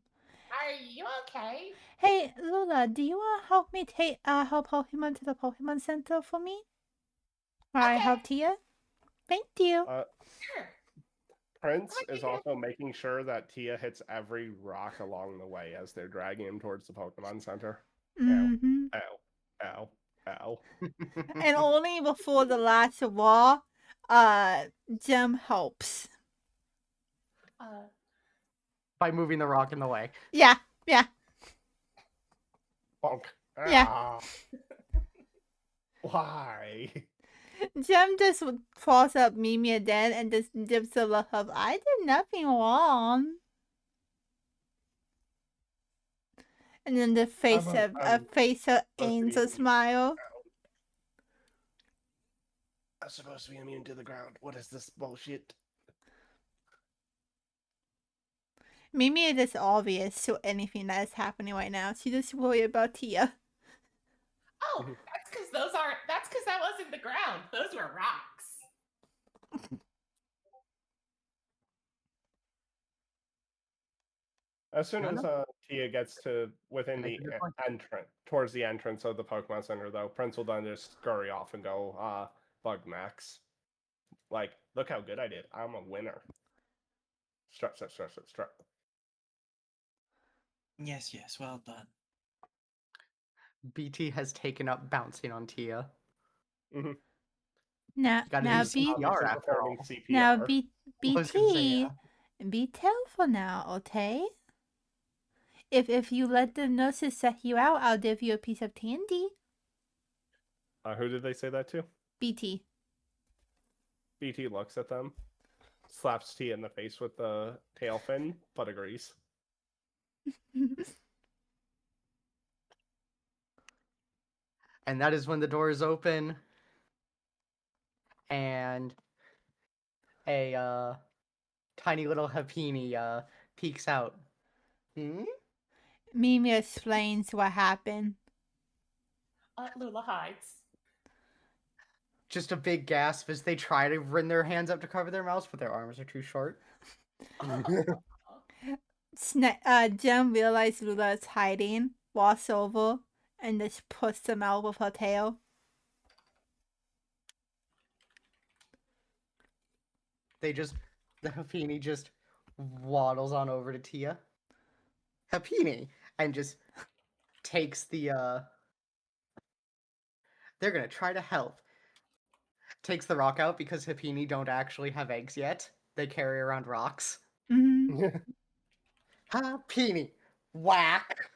Are you okay? Hey, Lula, do you want to help me help Pokemon to the Pokemon Center for me? While I Okay. help Tia? Thank you. Sure. Prince What is do you also making sure that Tia hits every rock along the way as they're dragging him towards the Pokemon Center. Mm-hmm. Ow, ow, ow. And only before the last wall, Gem helps. By moving the rock in the way. Yeah, yeah. Bonk. Yeah. Ah. Why? Gem just calls up Mimi then and just gives a look of, I did nothing wrong. And then the face aims a smile. I'm supposed to be immune to the ground. What is this bullshit? Mimi is just obvious to anything that is happening right now. She just worried about Tia. Oh, that's because that wasn't the ground. Those were rocks. As soon as Tia gets to within Make the a good point. entrance, towards the entrance of the Pokemon Center, though, Prince will then just scurry off and go, Bug Max. Like, look how good I did. I'm a winner. Strut. Yes, yes, well done. BT has taken up bouncing on Tia. Now, Gotta now, do CPR after all. Performing CPR. now, I was gonna say, BT, be careful now, okay? If you let the nurses set you out, I'll give you a piece of candy. Who did they say that to? BT. BT looks at them, slaps Tia in the face with the tail fin, but agrees. And that is when the doors open and a tiny little Happiny peeks out. Mimi explains what happened. Lula hides. Just a big gasp as they try to run their hands up to cover their mouths, but their arms are too short. Jem realizes Lula is hiding, walks over, and just puts them out with her tail. The Happiny just waddles on over to Tia. Happiny! And just takes the, they're gonna try to help. Takes the rock out because Happiny don't actually have eggs yet. They carry around rocks. Mm-hmm. Happiny! Whack!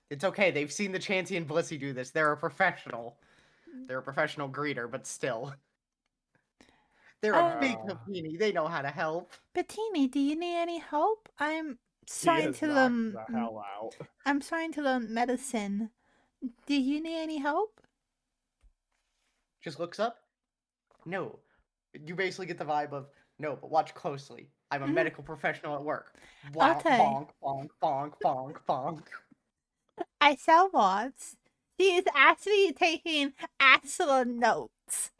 It's okay, they've seen the Chansey and Blissey do this. They're a professional. They're a professional greeter, but still. They're a big Happiny. They know how to help. Bettini, do you need any help? I'm He trying is to knocked learn. the hell out. I'm trying to learn medicine. Do you need any help? Just looks up. No. You basically get the vibe of, no, but watch closely. I'm a medical professional at work. Bonk, Okay. bonk, bonk, bonk, bonk, bonk. I sell watts. She is actually taking excellent notes.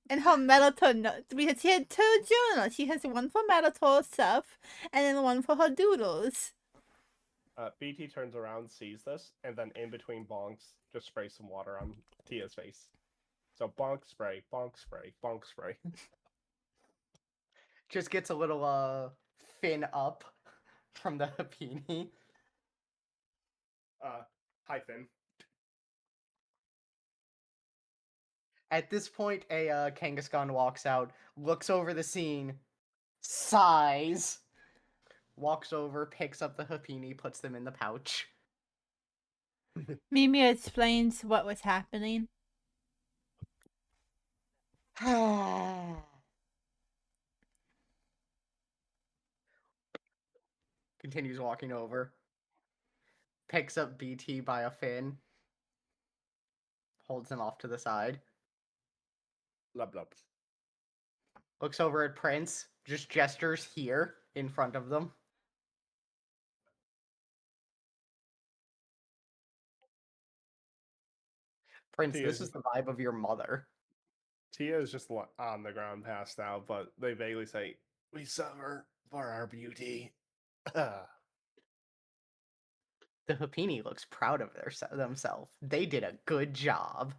And her Melitor notes, because she had 2 journals. She has one for Melitor stuff, and then one for her doodles. BT turns around, sees this, and then in between bonks, just sprays some water on Tia's face. So bonk spray, bonk spray, bonk spray. Just gets a little fin up from the Happiny. Hi Finn. At this point, a Kangaskhan walks out, looks over the scene, sighs, walks over, picks up the Happiny, puts them in the pouch. Mimi explains what was happening. continues walking over. Picks up BT by a fin. Holds him off to the side. Blub blub. Looks over at Prince. Just gestures here in front of them. Prince, He this is- is the vibe of your mother. Tia is just on the ground, passed out, but they vaguely say, "We suffer for our beauty." The Hapini looks proud of themselves. They did a good job.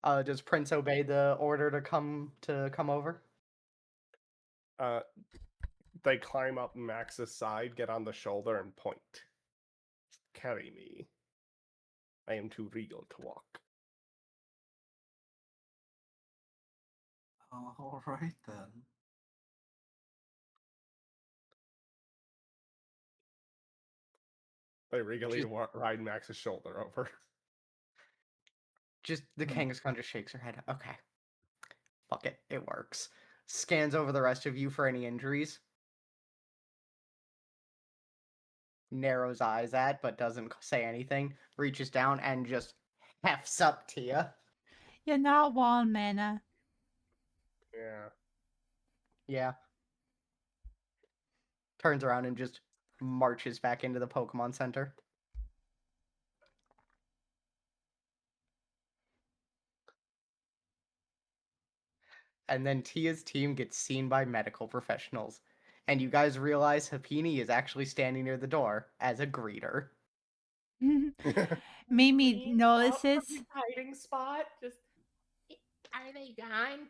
Does Prince obey the order to come over? They climb up Max's side, get on the shoulder, and point. Carry me. I am too regal to walk. All right then. They regally Just- ride Max's shoulder over. Just the Kangaskhan just shakes her head. Okay. Fuck it. It works. Scans over the rest of you for any injuries. Narrows eyes at, but doesn't say anything. Reaches down and just hefts up Tia. You're not one mana. Yeah. Yeah. Turns around and just marches back into the Pokemon Center. And then Tia's team gets seen by medical professionals. And you guys realize Hapini is actually standing near the door as a greeter. Mimi Leans out from notices. his hiding spot. Just, are they gone?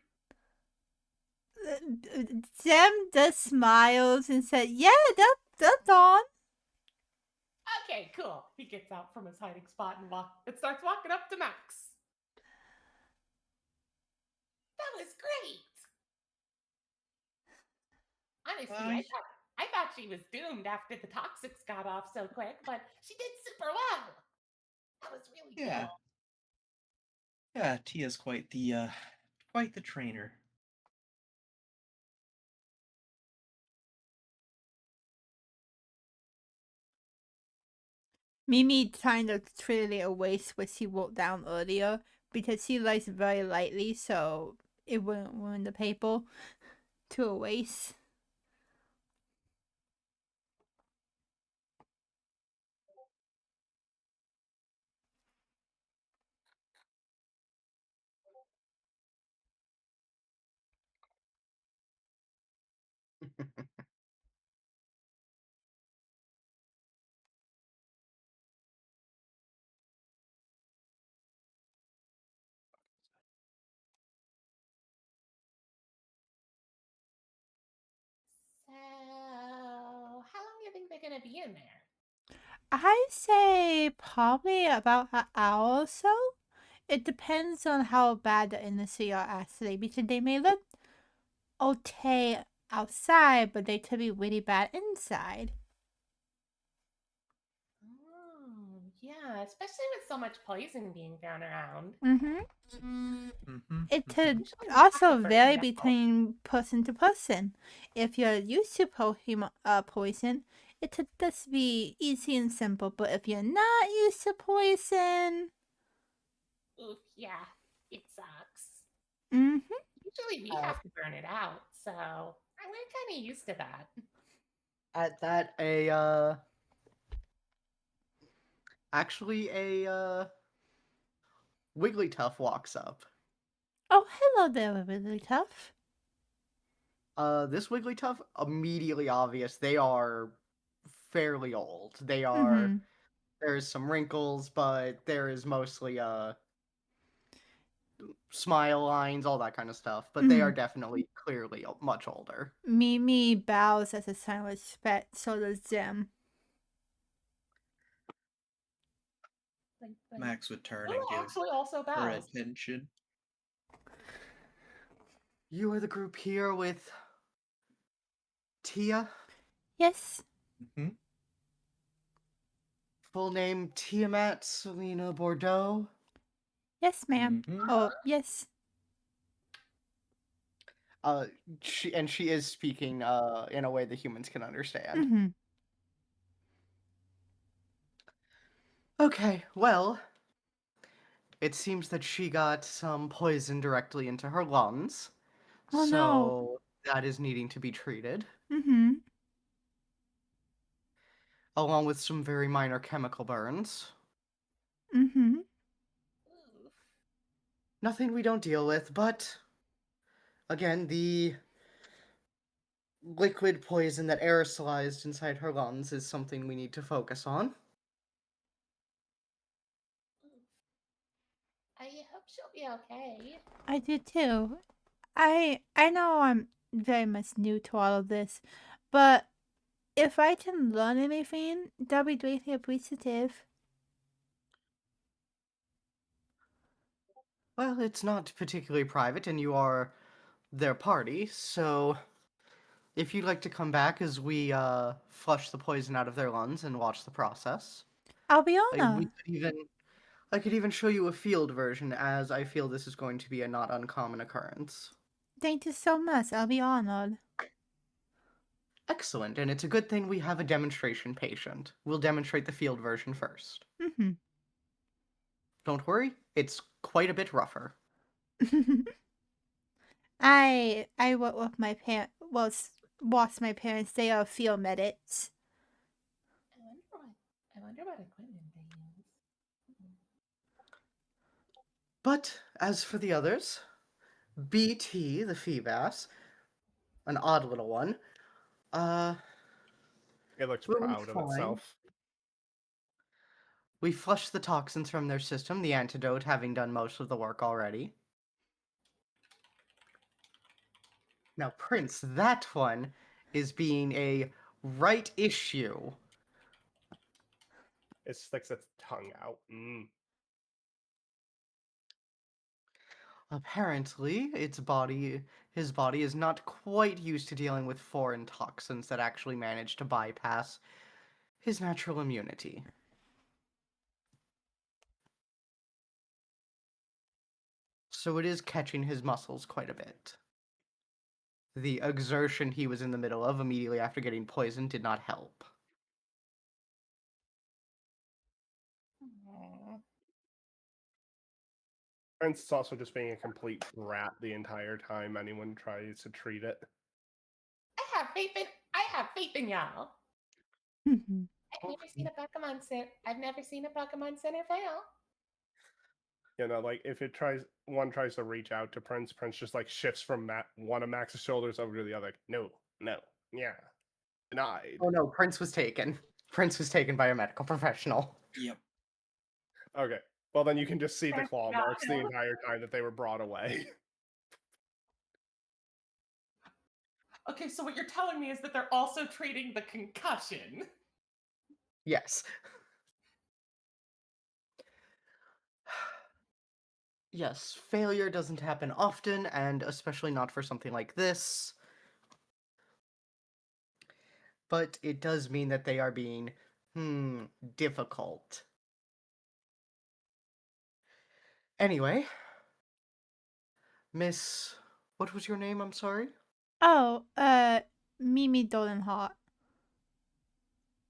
Zem just smiles and said, "Yeah, that's on." Okay, cool. He gets out from his hiding spot and starts walking up to Max. That was great. Honestly, I thought she was doomed after the toxics got off so quick, but she did super well. That was really Yeah. cool. Yeah, Tia's quite the trainer. Mimi kind of treated it a waste what she wrote down earlier because she writes very lightly, so it wouldn't ruin the paper to a waste. So, how long do you think they're going to be in there? I say probably about an hour or so. It depends on how bad the industry are actually, because they may look okay outside, but they could be really bad inside. Oh, yeah, especially with so much poison being thrown around. It could Usually also not the vary first between person to person. If you're used to poison, it could just be easy and simple. But if you're not used to poison, Oof, yeah, it sucks. hmm Usually we have to burn it out, so we're kind of used to that. At that, actually a Wigglytuff walks up. Oh, hello there, Wigglytuff. This Wigglytuff, immediately obvious. They are fairly old. They are. Mhm. There's some wrinkles, but there is mostly smile lines, all that kind of stuff. But they are definitely clearly much older. Mimi bows as a sign of respect, so does Zim. Max would turn Oh, and give actually also her bows. attention. You are the group here with Tia. Yes. Full name Tiamat Selena Bordeaux. Yes, ma'am. Mhm. Oh, yes. She is speaking in a way that humans can understand. Mm-hmm. Okay, well, it seems that she got some poison directly into her lungs. Oh, no. So that is needing to be treated, Mm-hmm. along with some very minor chemical burns. Mm-hmm. Nothing we don't deal with, but again, the liquid poison that aerosolized inside her lungs is something we need to focus on. I hope she'll be okay. I do too. I know I'm very much new to all of this, but if I can learn anything, that'll be greatly appreciative. Well, it's not particularly private, and you are their party, so if you'd like to come back as we flush the poison out of their lungs and watch the process, I'll be we honored. I could even show you a field version, as I feel this is going to be a not uncommon occurrence. Thank you so much. I'll be honored. Excellent, and it's a good thing we have a demonstration patient. We'll demonstrate the field version first. Mm-hmm. Don't worry, it's quite a bit rougher. I work with my parents. Well, watch my parents. They are field medics. I wonder what equipment they use. But as for the others, BT, the Feebas, an odd little one, It looks Well, proud of fine. itself. we flushed the toxins from their system, the antidote having done most of the work already. Now, Prince, that one is being a right issue. It sticks its tongue out. Mm. Apparently, his body is not quite used to dealing with foreign toxins that actually manage to bypass his natural immunity. So it is catching his muscles quite a bit. The exertion he was in the middle of immediately after getting poisoned did not help. Aw. Prince is also just being a complete brat the entire time anyone tries to treat it. I have faith in y'all. Mhm. I've never seen a Pokemon center. I've never seen a Pokemon center fail. You know, like if one tries to reach out to Prince, Prince just like shifts from one of Max's shoulders over to the other. No, yeah, denied. Oh no, Prince was taken. Prince was taken by a medical professional. Yep. Okay, well then you can just see the That's claw not marks the him. entire time that they were brought away. Okay, so what you're telling me is that they're also treating the concussion. Yes. Yes, failure doesn't happen often, and especially not for something like this. But it does mean that they are being, difficult. Anyway, Miss, what was your name? I'm sorry? Oh, Mimi Dolenhart.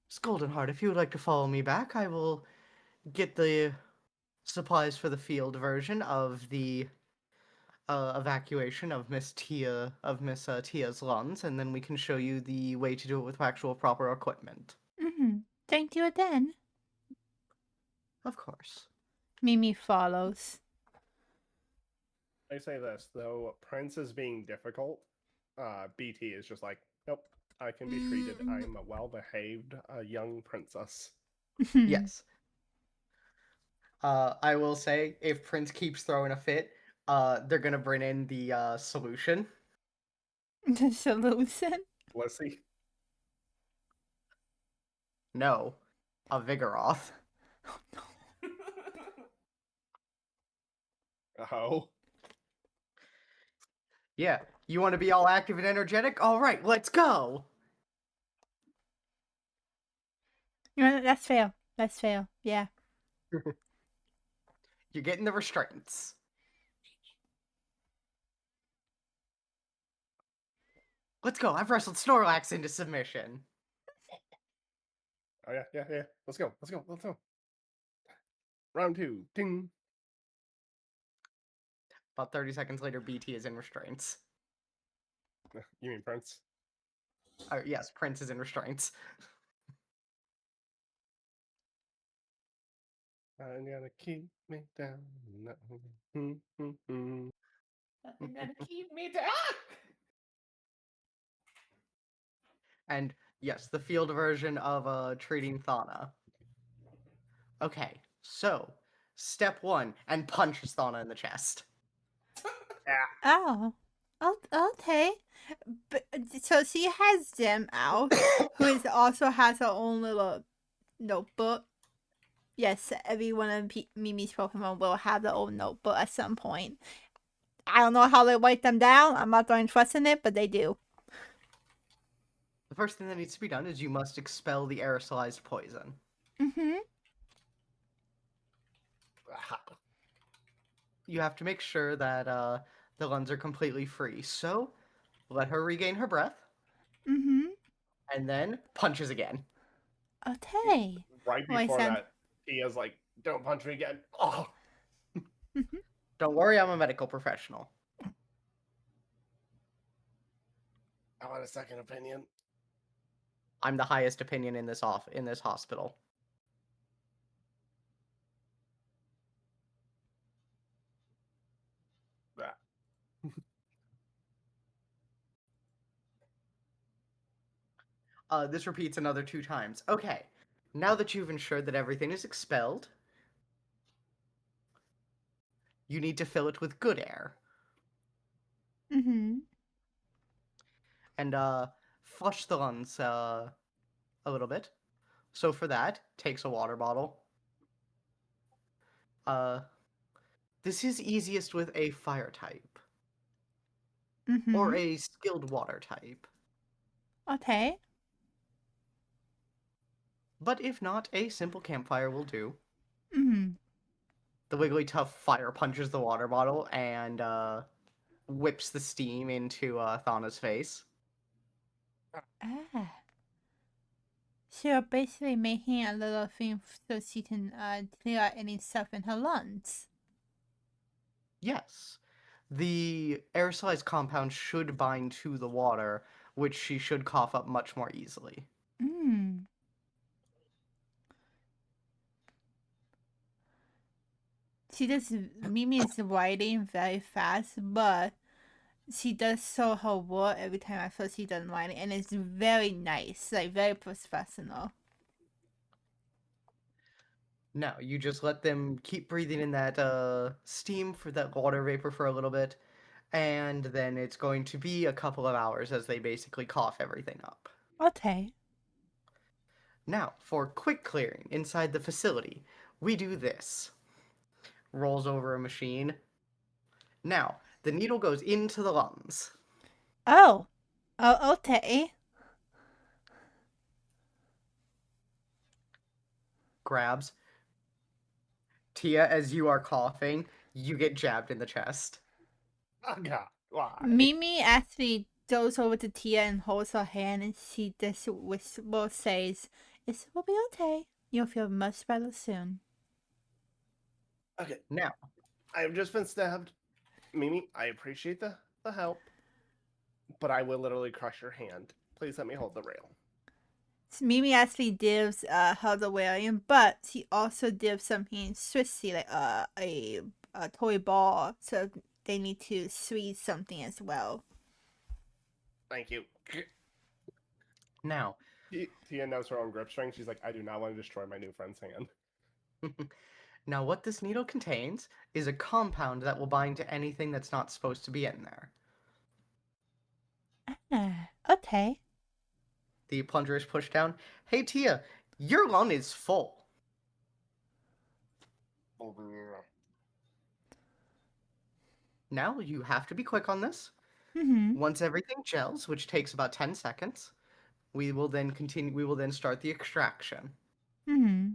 Miss Goldenheart, if you would like to follow me back, I will get the supplies for the field version of the evacuation of Miss Tia's lungs, and then we can show you the way to do it with actual proper equipment. Mm-hmm. Thank you again. Of course. Mimi follows. I say this though, Prince is being difficult. BT is just like, nope, I can be treated. I'm a well-behaved young princess. Yes. I will say, if Prince keeps throwing a fit, they're gonna bring in the solution. The solution. Lissy. No, a Vigoroth. Oh. Yeah, you want to be all active and energetic? All right, let's go. You know, that's fair. That's fair. Yeah. You're getting the restraints. Let's go. I've wrestled Snorlax into submission. Oh yeah. Let's go. Round 2. Ding. About 30 seconds later, BT is in restraints. You mean Prince? Yes, Prince is in restraints. I'm gonna keep me down. Nothing gonna keep me down. And yes, the field version of treating Thana. Okay, so step 1 and punches Thana in the chest. Oh. Okay. But so she has Dim out, also has her own little notebook. Yes, every one of Mimi's Pokemon will have their own notebook at some point. I don't know how they write them down. I'm not going to trust in it, but they do. The first thing that needs to be done is you must expel the aerosolized poison. Mm-hmm. You have to make sure that the lungs are completely free. So let her regain her breath, Mm-hmm. and then punches again. Okay. Right Oh, I before said- that, Tia's like, "Don't punch me again." Oh, Don't worry, I'm a medical professional. I want a second opinion. I'm the highest opinion in this hospital. Ah. This repeats another 2 times. Okay, now that you've ensured that everything is expelled, you need to fill it with good air. Mm-hmm. And flush the lungs a little bit. So for that, takes a water bottle. This is easiest with a fire type. Mm-hmm. Or a skilled water type. Okay. But if not, a simple campfire will do. Mm-hmm. The Wigglytuff fire punches the water bottle and whips the steam into Thana's face. Ah. So you're basically making a little thing so she can clear out any stuff in her lungs. Yes. The aerosolized compound should bind to the water, which she should cough up much more easily. Mm. She does Mimi is writing very fast, but she does show her work every time I feel she does writing, and it's very nice, like very professional. Now, you just let them keep breathing in that steam for that water vapor for a little bit, and then it's going to be a couple of hours as they basically cough everything up. Okay. Now, for quick clearing inside the facility, we do this. Rolls over a machine. Now, the needle goes into the lungs. Oh. Oh, okay. Grabs. Tia, as you are coughing, you get jabbed in the chest. Oh God, why? Mimi actually goes over to Tia and holds her hand, and she just says, "It will be okay. You'll feel much better soon." Okay, Now, I have just been stabbed. Mimi, I appreciate the help, but I will literally crush your hand. Please let me hold the rail. Mimi actually gives her the William, but she also gives something Swissy, like a toy ball, so they need to squeeze something as well. Thank you. now, Tia knows her own grip strength. She's like, I do not want to destroy my new friend's hand. now what this needle contains is a compound that will bind to anything that's not supposed to be in there. Ah, okay. The plunger is pushed down. Hey Tia, your lung is full. Now you have to be quick on this. Mm-hmm. Once everything gels, which takes about 10 seconds, we will then start the extraction. Mm-hmm.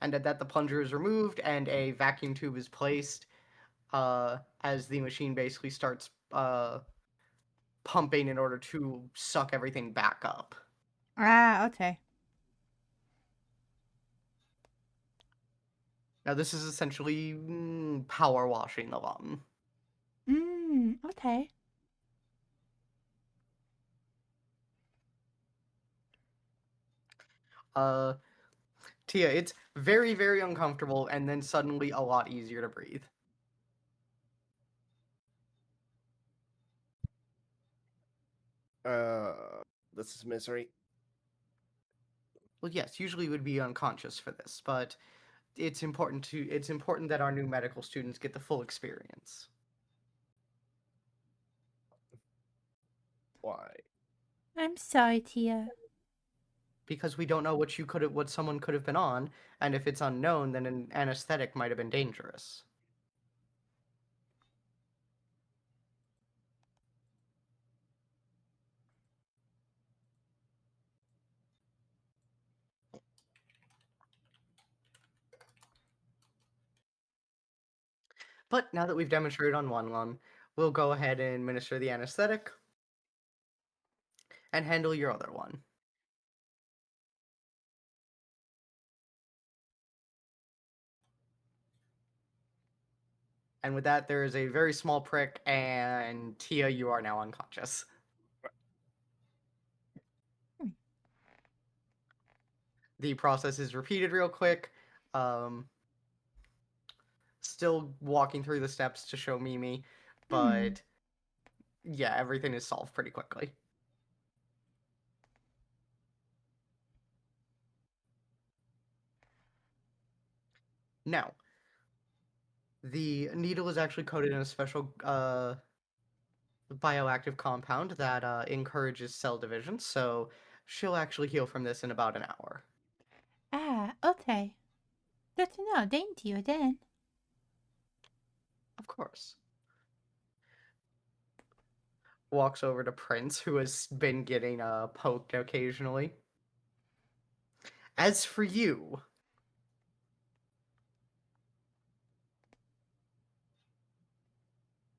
and at that the plunger is removed and a vacuum tube is placed as the machine basically starts pumping in order to suck everything back up. Ah, okay. Now this is essentially power washing the lung. Okay. Tia, it's very, very uncomfortable and then suddenly a lot easier to breathe. This is misery. Well, yes, usually would be unconscious for this, but it's important that our new medical students get the full experience. Why? I'm sorry, Tia. Because we don't know what someone could have been on, and if it's unknown, then an anesthetic might have been dangerous. But now that we've demonstrated on one lung, we'll go ahead and administer the anesthetic and handle your other one. And with that, there is a very small prick, and Tia, you are now unconscious. The process is repeated real quick. Still walking through the steps to show Mimi, but yeah, everything is solved pretty quickly. Now, the needle is actually coated in a special bioactive compound that encourages cell division, so she'll actually heal from this in about an hour. Ah, okay. Good to know. Thank you, then. Of course. Walks over to Prince, who has been getting poked occasionally. As for you,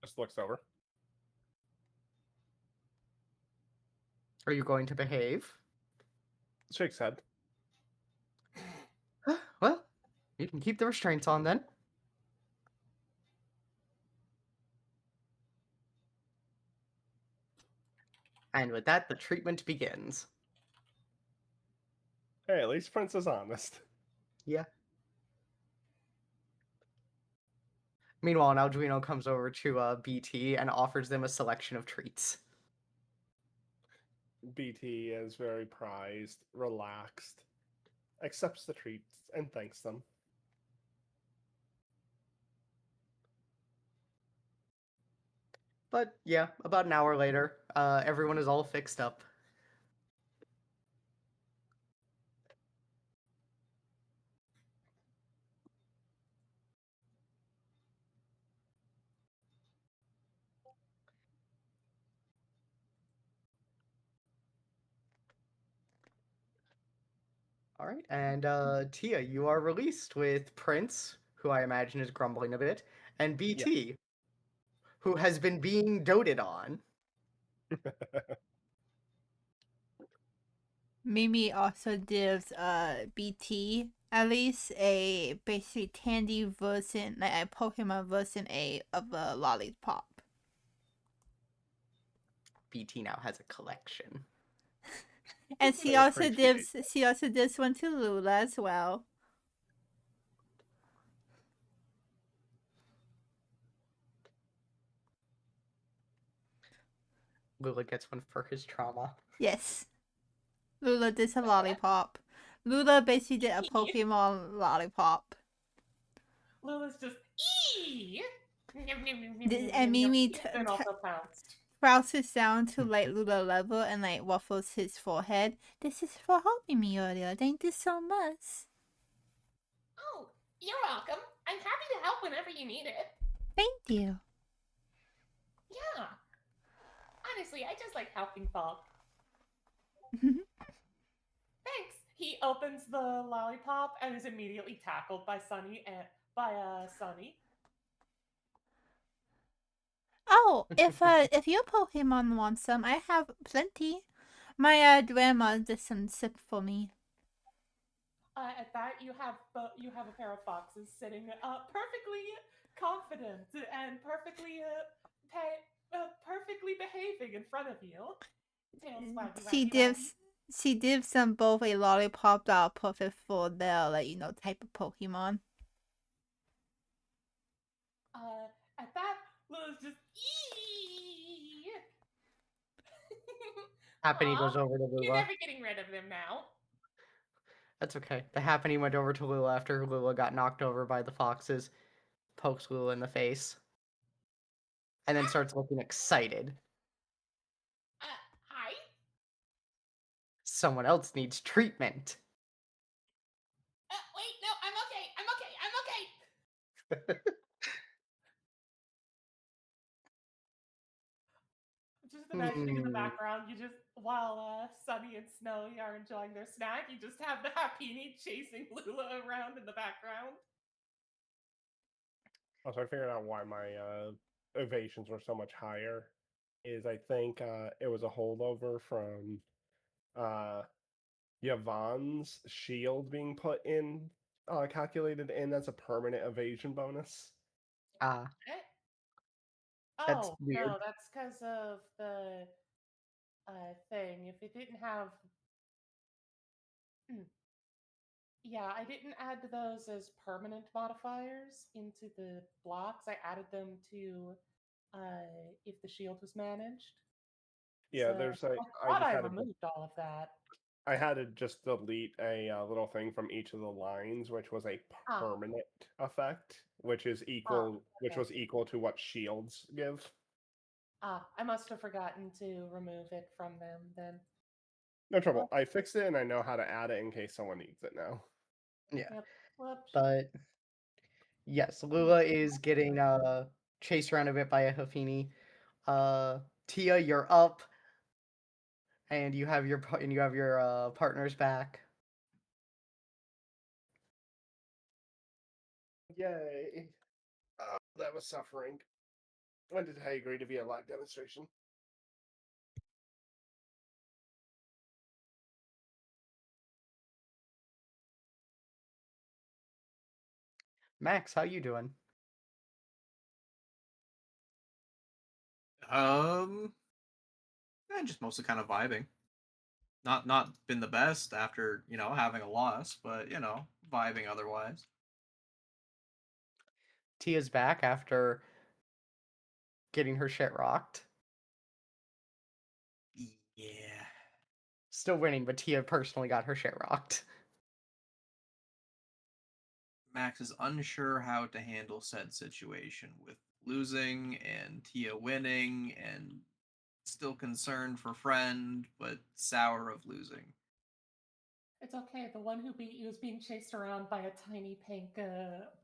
Just looks over. are you going to behave? Shakes head. Well, you can keep the restraints on then. And with that, the treatment begins. Hey, at least Prince is honest. Yeah. Meanwhile, Alduino comes over to BT and offers them a selection of treats. BT is very prized, relaxed, accepts the treats, and thanks them. But yeah, about an hour later, everyone is all fixed up. All right, and Tia, you are released with Prince, who I imagine is grumbling a bit, and BT, who has been being doted on. Mimi also gives BT at least a basically candy version, like a Pokemon version of a lollipop. BT now has a collection. And she I also appreciate gives one to Lula as well. Lula gets one for his trauma. Yes. Lula did a lollipop. Lula basically did a Pokemon lollipop. Lula's just eee. And Mimi Then also pounced. crouches down to like Lula level and like waffles his forehead. This is for helping me earlier. Thank you so much. Oh, you're welcome. I'm happy to help whenever you need it. Thank you. Yeah. Honestly, I just like helping folk. Thanks. He opens the lollipop and is immediately tackled by Sunny and by Sunny. Oh, if your Pokemon wants some, I have plenty. My grandma did some sip for me. At that, you have a pair of foxes sitting perfectly confident and perfectly behaving in front of you. Tails wagging, She waggy, gives them both a lollipop that are perfect for their type of Pokemon. At that, Lula's just eee. Happiny Aw, goes over to You're Lula. never getting rid of them now. That's okay. The Happiny went over to Lula after Lula got knocked over by the foxes, pokes Lula in the face, and then starts looking excited. Hi. Someone else needs treatment. Wait, no, I'm okay. I'm okay. Just imagining in the background, you just while Sunny and Snowy are enjoying their snack, you just have the Happini chasing Lula around in the background. Also, I figured out why my evasions were so much higher. Is I think it was a holdover from Yvonne's shield being put in, calculated in as a permanent evasion bonus. Ah, Eh? That's Oh weird. no, that's because of the thing. If it didn't have, yeah, I didn't add those as permanent modifiers into the blocks. I added them to if the shield was managed. Yeah, So there's I I thought just I had to removed all of that. I had to just delete a little thing from each of the lines, which was a Ah. permanent effect, which is which okay. was equal to what shields give. I must have forgotten to remove it from them then. No trouble. I fixed it and I know how to add it in case someone needs it now. Yeah. Yep. Whoops. But yes, Lula is getting chased around a bit by a Hafini. Tia, you're up, and you have your partners back. Yay! Oh, that was suffering. When did I agree to be a live demonstration? Max, how you doing? Just mostly kind of vibing. Not been the best after, having a loss, but vibing otherwise. Tia's back after getting her shit rocked. Yeah. Still winning, but Tia personally got her shit rocked. Max is unsure how to handle said situation with losing and Tia winning and still concerned for friend, but sour of losing. It's okay. The one who beat you is being chased around by a tiny pink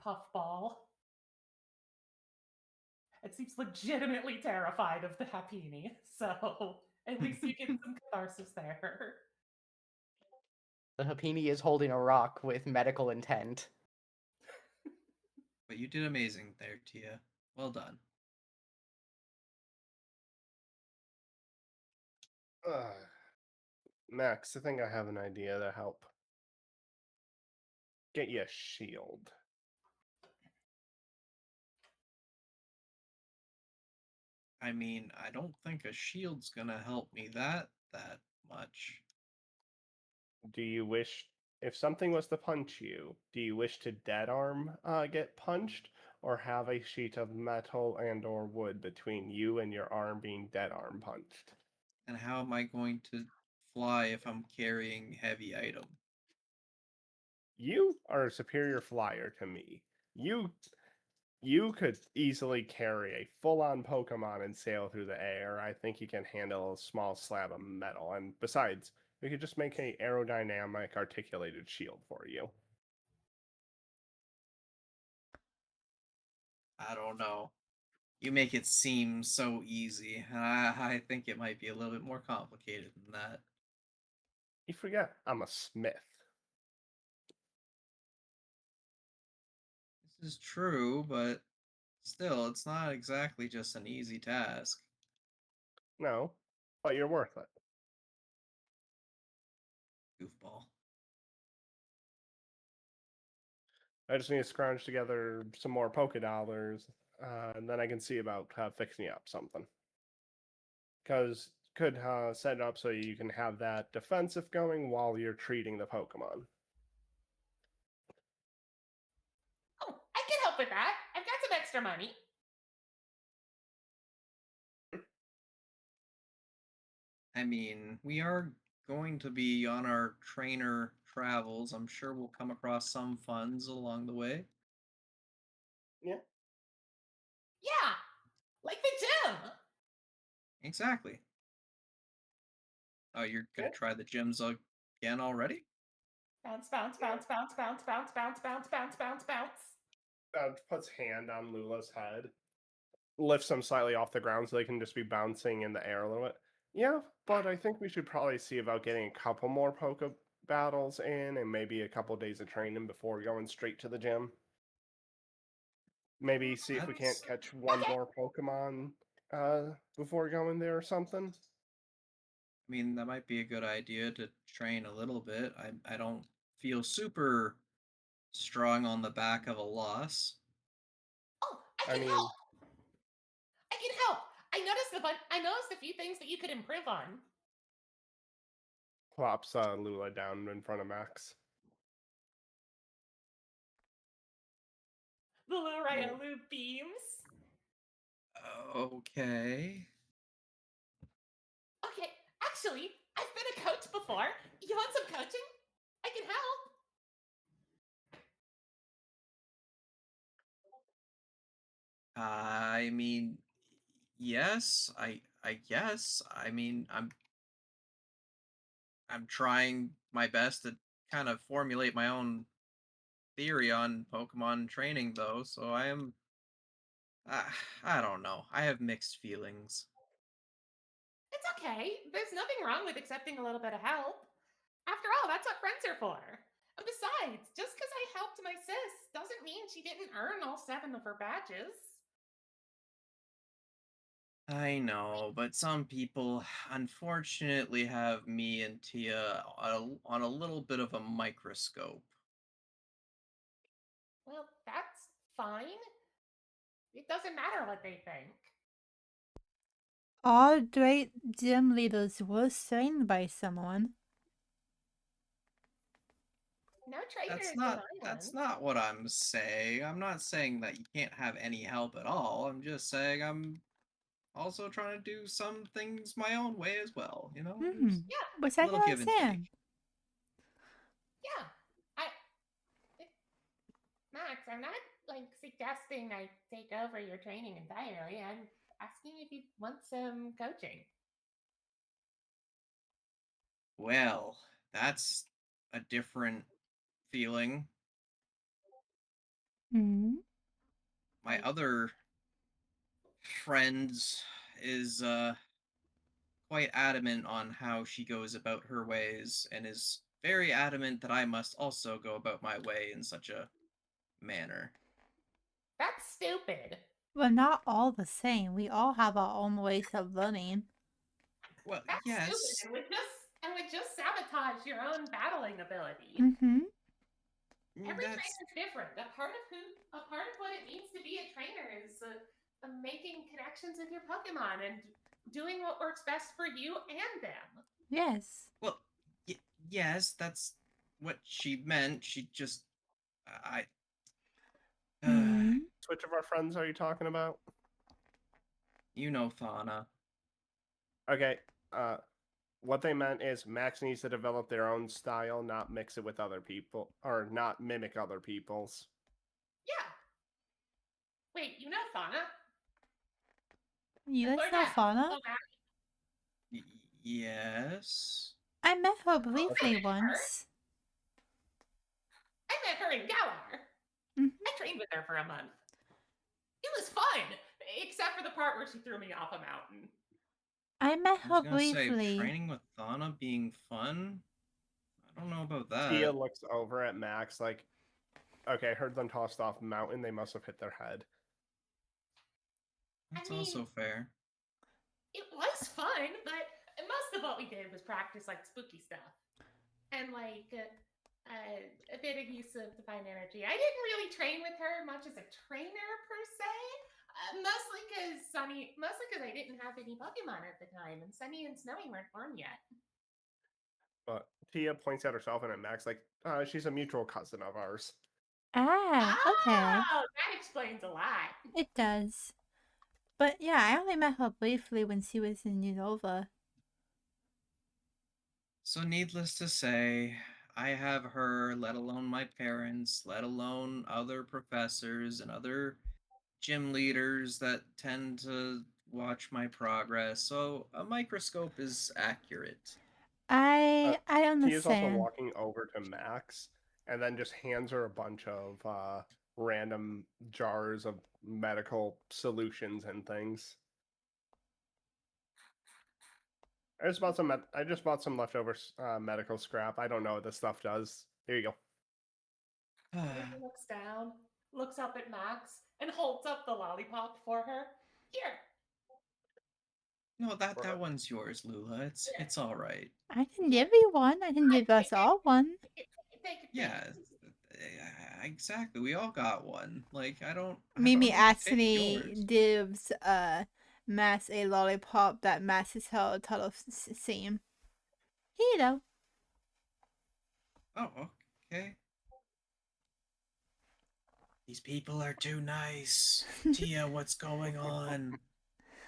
puffball. It seems legitimately terrified of the Happini, so at least you get some catharsis there. The Hapini is holding a rock with medical intent. But you did amazing there, Tia. Well done. Max, I think I have an idea to help. Get you a shield. I mean, I don't think a shield's gonna help me that much. Do you wish, if something was to punch you, do you wish to dead arm get punched, or have a sheet of metal and or wood between you and your arm being dead arm punched? And how am I going to fly if I'm carrying heavy item? You are a superior flyer to me. You could easily carry a full-on Pokemon and sail through the air. I think you can handle a small slab of metal, and besides, we could just make an aerodynamic articulated shield for you. I don't know. You make it seem so easy. I think it might be a little bit more complicated than that. You forget I'm a smith. This is true, but still, it's not exactly just an easy task. No, but you're worth it. Goofball. I just need to scrounge together some more Poké Dollars, and then I can see about fixing up something. Because could set it up so you can have that defensive going while you're treating the Pokemon. Oh, I can help with that. I've got some extra money. I mean, we are going to be on our trainer travels. I'm sure we'll come across some funds along the way. Yeah. Yeah, like the gym. Exactly. Oh, you're gonna Yeah. try the gyms again already? Bounce, bounce, bounce, bounce, bounce, bounce, bounce, bounce, bounce, bounce, bounce. Puts hand on Lula's head, lifts them slightly off the ground so they can just be bouncing in the air a little bit. Yeah, but I think we should probably see about getting a couple more Poke battles in and maybe a couple days of training before going straight to the gym. Maybe see if we can't That's- catch one more Pokemon before going there or something. I mean, that might be a good idea to train a little bit. I don't feel super strong on the back of a loss. Oh, I I can mean, help. I can help. I noticed a few things that you could improve on. plops Lula down in front of Max. The Lurayalu beams. Okay. Okay, actually, I've been a coach before. You want some coaching? I can help. I mean, yes, I guess. I mean, I'm trying my best to kind of formulate my own theory on Pokemon training though, so uh, I don't know. I have mixed feelings. It's okay. There's nothing wrong with accepting a little bit of help. After all, that's what friends are for. And besides, just because I helped my sis doesn't mean she didn't earn all 7 of her badges. I know, but some people unfortunately have me and Tia on a little bit of a microscope. Well, that's fine. It doesn't matter what they think. All great gym leaders were trained by someone. No trainer That's is not an that's island. not what I'm saying. I'm not saying that you can't have any help at all. I'm just saying I'm also trying to do some things my own way as well, you know? There's Yeah, Which a I little can give and understand. take. yeah. Max, I'm not like suggesting I take over your training entirely. I'm asking if you want some coaching. Well, that's a different feeling. Hmm. My other friends is quite adamant on how she goes about her ways and is very adamant that I must also go about my way in such a manner. That's stupid. We're not all the same. We all have our own ways of learning. Well, That's yes. stupid and would just sabotage your own battling ability. Mm-hmm. Every That's trainer's different. A part of what it means to be a trainer is making connections with your Pokemon and doing what works best for you and them. Yes. well, yes, that's what she meant. She just I Hmm. Which of our friends are you talking about? you know Thana. Okay. What they meant is Max needs to develop their own style, not mix it with other people, or not mimic other people's. Yeah. Wait, you know Thana? You Or guys know yeah, Fauna? oh, Max, Yes. I met her I briefly met her. once. I met her in Galar. Mhm. I trained with her for a month. It was fun, except for the part where she threw me off a mountain. I met I her was gonna say briefly. training with Thana being fun. I don't know about Tia that. looks over at Max like, okay, I heard them tossed off mountain. They must have hit their head. That's mean- also fair. It was fun, but most of what we did was practice like spooky stuff and like a bit of use of divine energy. I didn't really train with her much as a trainer per se, mostly because I didn't have any Pokemon at the time, and Sunny and Snowy weren't born yet. But Tia points at herself and at Max, like, she's a mutual cousin of ours. Ah, okay. Oh, that explains a lot. It does. But yeah, I only met her briefly when she was in Unova. So, needless to say, I have her, let alone my parents, let alone other professors and other gym leaders that tend to watch my progress. So, a microscope is accurate. I Tia's also understand. walking over to Max and then just hands her a bunch of random jars of medical solutions and things. I just bought some leftover medical scrap. I don't know what this stuff does. Here you go. Lily looks down, looks up at Max, and holds up the lollipop for her. Here. No, that one's yours, Lula. It's all right. I can give you one. I can give us all one. Thank you. Yeah, exactly. We all got one. Like I don't Mimi need to take actually yours. gives Max a lollipop that matches her total seam. Here you go. Oh, okay. These people are too nice. Tia, what's going on?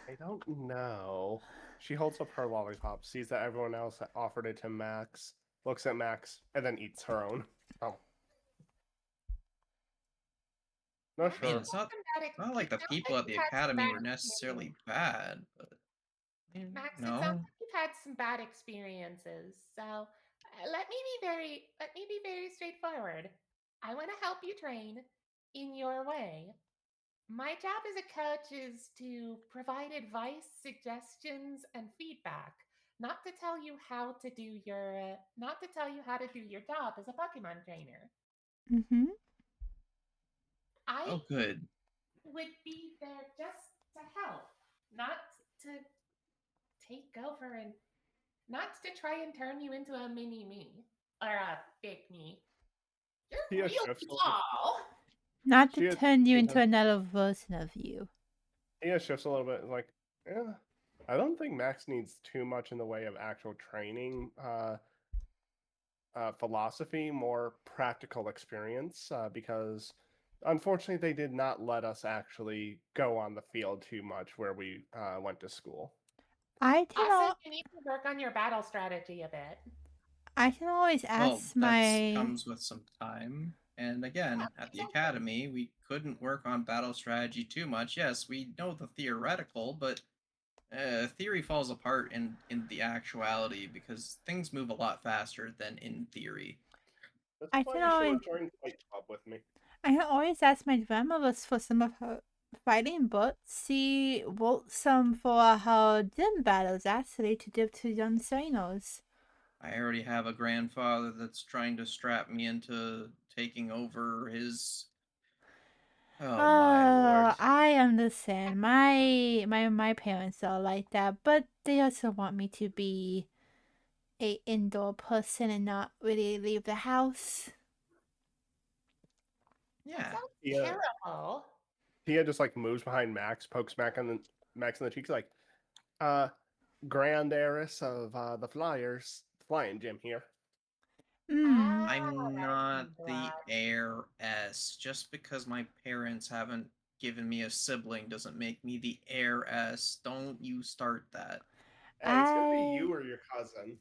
I don't know. She holds up her lollipop, sees that everyone else offered it to Max, looks at Max, and then eats her own. Oh. Not I mean, sure. it's not like the people at the academy were necessarily bad, but I mean, Max, it no. sounds like you've had some bad experiences. So let me be very straightforward. I want to help you train in your way. My job as a coach is to provide advice, suggestions, and feedback, not to tell you how to do your job as a Pokemon trainer. Mm-hmm. I Oh, good. would be there just to help, not to take over and not to try and turn you into a mini me or a big me. You're Tia real shifts a little- small. Not She to had- turn you she into had- another version of you. Tia shifts a little bit, like, yeah. I don't think Max needs too much in the way of actual training. Philosophy, more practical experience, because unfortunately they did not let us actually go on the field too much where we went to school. I can Also, you need to work on your battle strategy a bit. I can always Well, ask that my comes with some time. And again, at the academy, we couldn't work on battle strategy too much. Yes, we know the theoretical, but theory falls apart in the actuality because things move a lot faster than in theory. That's I why can you should always- have joined Fight Club with me. I can always ask my grandmother for some of her fighting books. She wrote some for her gym battles actually to give to young trainers. I already have a grandfather that's trying to strap me into taking over his. Oh my lord! I understand. My parents are like that, but they also want me to be a indoor person and not really leave the house. Yeah. Sounds Yeah. terrible. Tia just like moves behind Max, pokes Max in the cheeks, like, grand heiress of the flying gym here. Mm. I'm that not seems the odd. heiress. Just because my parents haven't given me a sibling doesn't make me the heiress. Don't you start that. Hey, it's gonna be you or your cousin.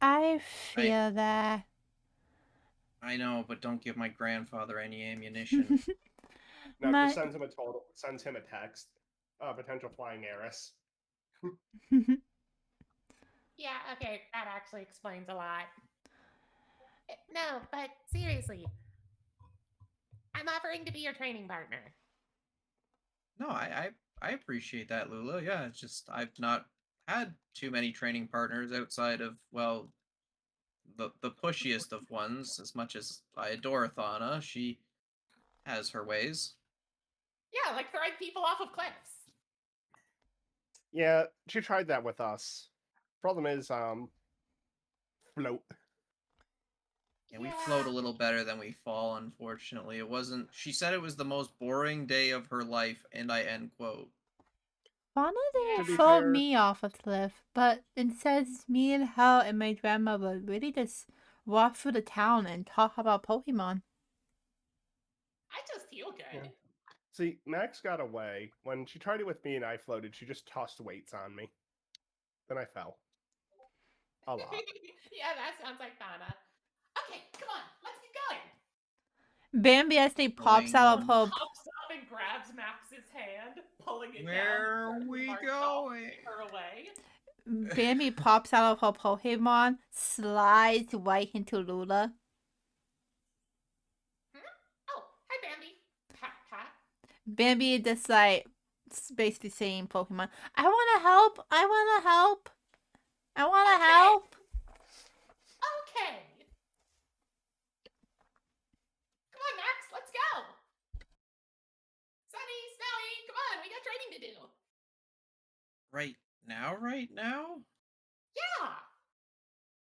I feel that. I know, but don't give my grandfather any ammunition. No, My- just sends him a text. Potential flying heiress. Yeah, okay, that actually explains a lot. No, but seriously, I'm offering to be your training partner. No, I appreciate that, Lula. Yeah, it's just I've not had too many training partners outside of, well, the pushiest of ones. As much as I adore Thana, she has her ways. Yeah, like throwing people off of cliffs. Yeah, she tried that with us. Problem is, float. Yeah, we float a little better than we fall, unfortunately. It wasn't. She said it was the most boring day of her life, and I end quote. Fauna Yeah. didn't To be throw fair- me off a cliff, but instead me and Hal and my grandmother really just walk through the town and talk about Pokemon. I just feel good. Yeah. See, Max got away. When she tried it with me and I floated, she just tossed weights on me. Then I fell. A lot. Yeah, that sounds like Thana. Okay, come on, let's get going. Bambi actually pops Going out of on. her. Pops up and grabs Max's hand, pulling it Where down. are starts to we march off, going? pushing her away. Bambi pops out of her Pokemon, slides right into Lula. Oh, hi, Bambi. Pat, pat. Bambi just like basically saying Pokemon, I wanna help, I wanna help, I wanna Okay. help. Okay. Come on, Max, let's go. Sunny, Snowy, come on, we got training to do. Right now? Yeah.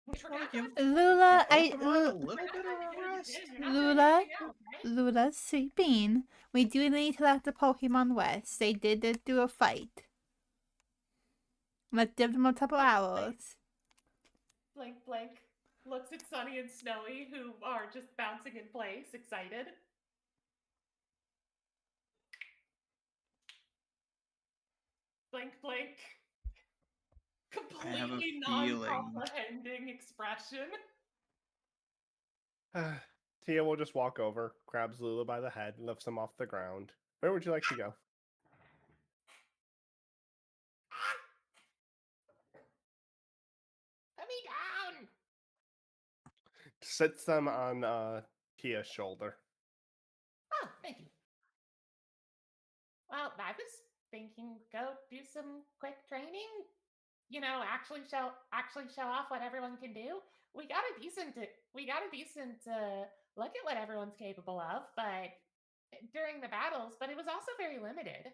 Don't you We're wanna not give going Lula, your Pokemon a little bit of to a do rest? anything. You're not doing Lula, anything else, right? Lula's sleeping. We do need to let the Pokemon rest. They did just do a fight. Let's give them a couple hours. Blank, blank. Looks at Sunny and Snowy, who are just bouncing in place, excited. Blank, blank. I have a Completely feeling. non-comprehending expression. Tia will just walk over, grabs Lula by the head, lifts him off the ground. Where would you like to go? Put me down. Sits them on Tia's shoulder. Oh, thank you. Well, I was thinking go do some quick training. You know, actually show off what everyone can do. We got a decent look at what everyone's capable of, but during the battles, but it was also very limited.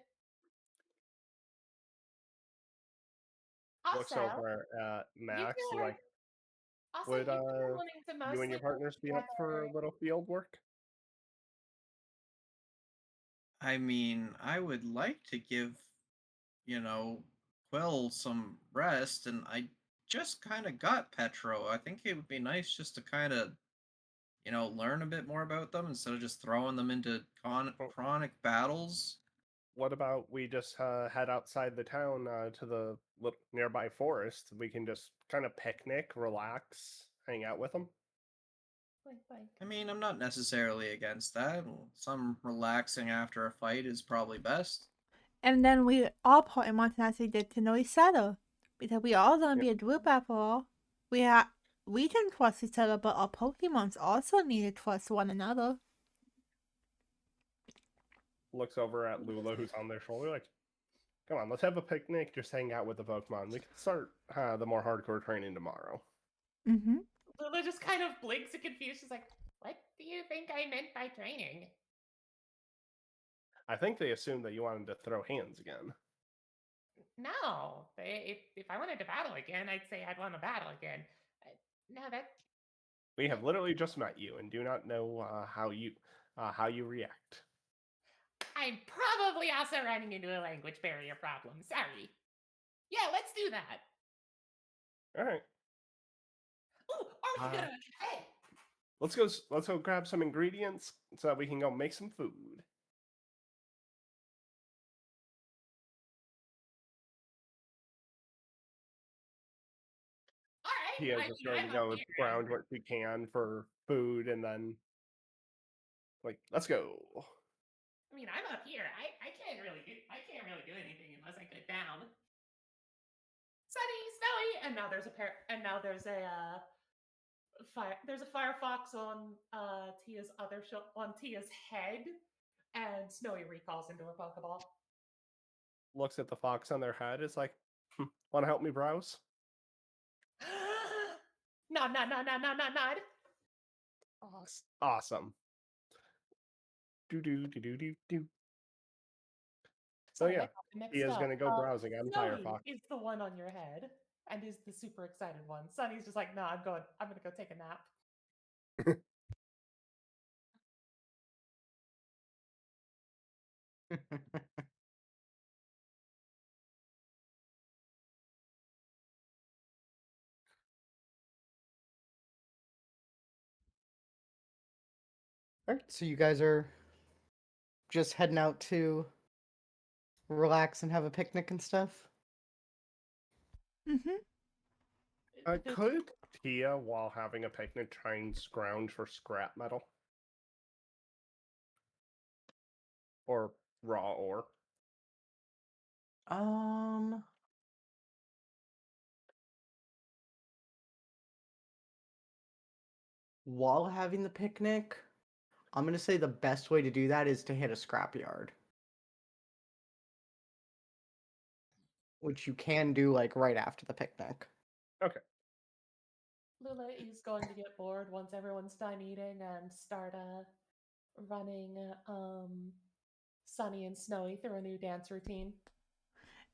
Looks Also, over at Max, two are- like, also would you two are wanting to you mostly and your work partners be up for a together. little field work? I mean, I would like to give, Quill some rest, and I just kind of got Petro. I think it would be nice just to kind of, learn a bit more about them instead of just throwing them into chronic battles. What about we just head outside the town to the nearby forest? We can just kind of picnic, relax, hang out with them. Blank, blank. I mean, I'm not necessarily against that. Some relaxing after a fight is probably best. And then we all Pokemon can actually get to know each other. Because we all gonna be a group after all. We can trust each other, but our Pokemons also need to trust one another. Looks over at Lula, who's on their shoulder, like, come on, let's have a picnic, just hang out with the Pokemon. We can start the more hardcore training tomorrow. Mm-hmm. Lula just kind of blinks and confused. She's like, "What do you think I meant by training?" I think they assumed that you wanted to throw hands again. No, if I wanted to battle again, I'd say I'd want to battle again. No, that We have literally just met you and do not know how you react. I'm probably also running into a language barrier problem. Sorry. Yeah, let's do that. All right, Ooh, are we gonna? Hey, let's go grab some ingredients so that we can go make some food. all right. Tia's just going to go ground what she can for food, and then like, let's go. I mean, I'm up here. I can't really do anything unless I get down. Sunny, snowy, and now there's a Firefox on Tia's head, and Snowy recalls into a Pokeball. Looks at the fox on their head. It's like, want to help me browse? Nod, nod, nod, nod, nod, nod, nod. Awesome. Do do do do do do. So Sorry, I yeah, got them mixed Tia's up. gonna go browsing on Snowy Firefox. is the one on your head and is the super excited one. Sunny's just like, no, I'm gonna go take a nap. Alright, so you guys are just heading out to relax and have a picnic and stuff? Mm-hmm. Could Tia, while having a picnic, try and scrounge for scrap metal? Or raw ore? Um, while having the picnic, I'm gonna say the best way to do that is to hit a scrapyard. Which you can do like right after the picnic. Lula is going to get bored once everyone's done eating and start running Sunny and Snowy through a new dance routine.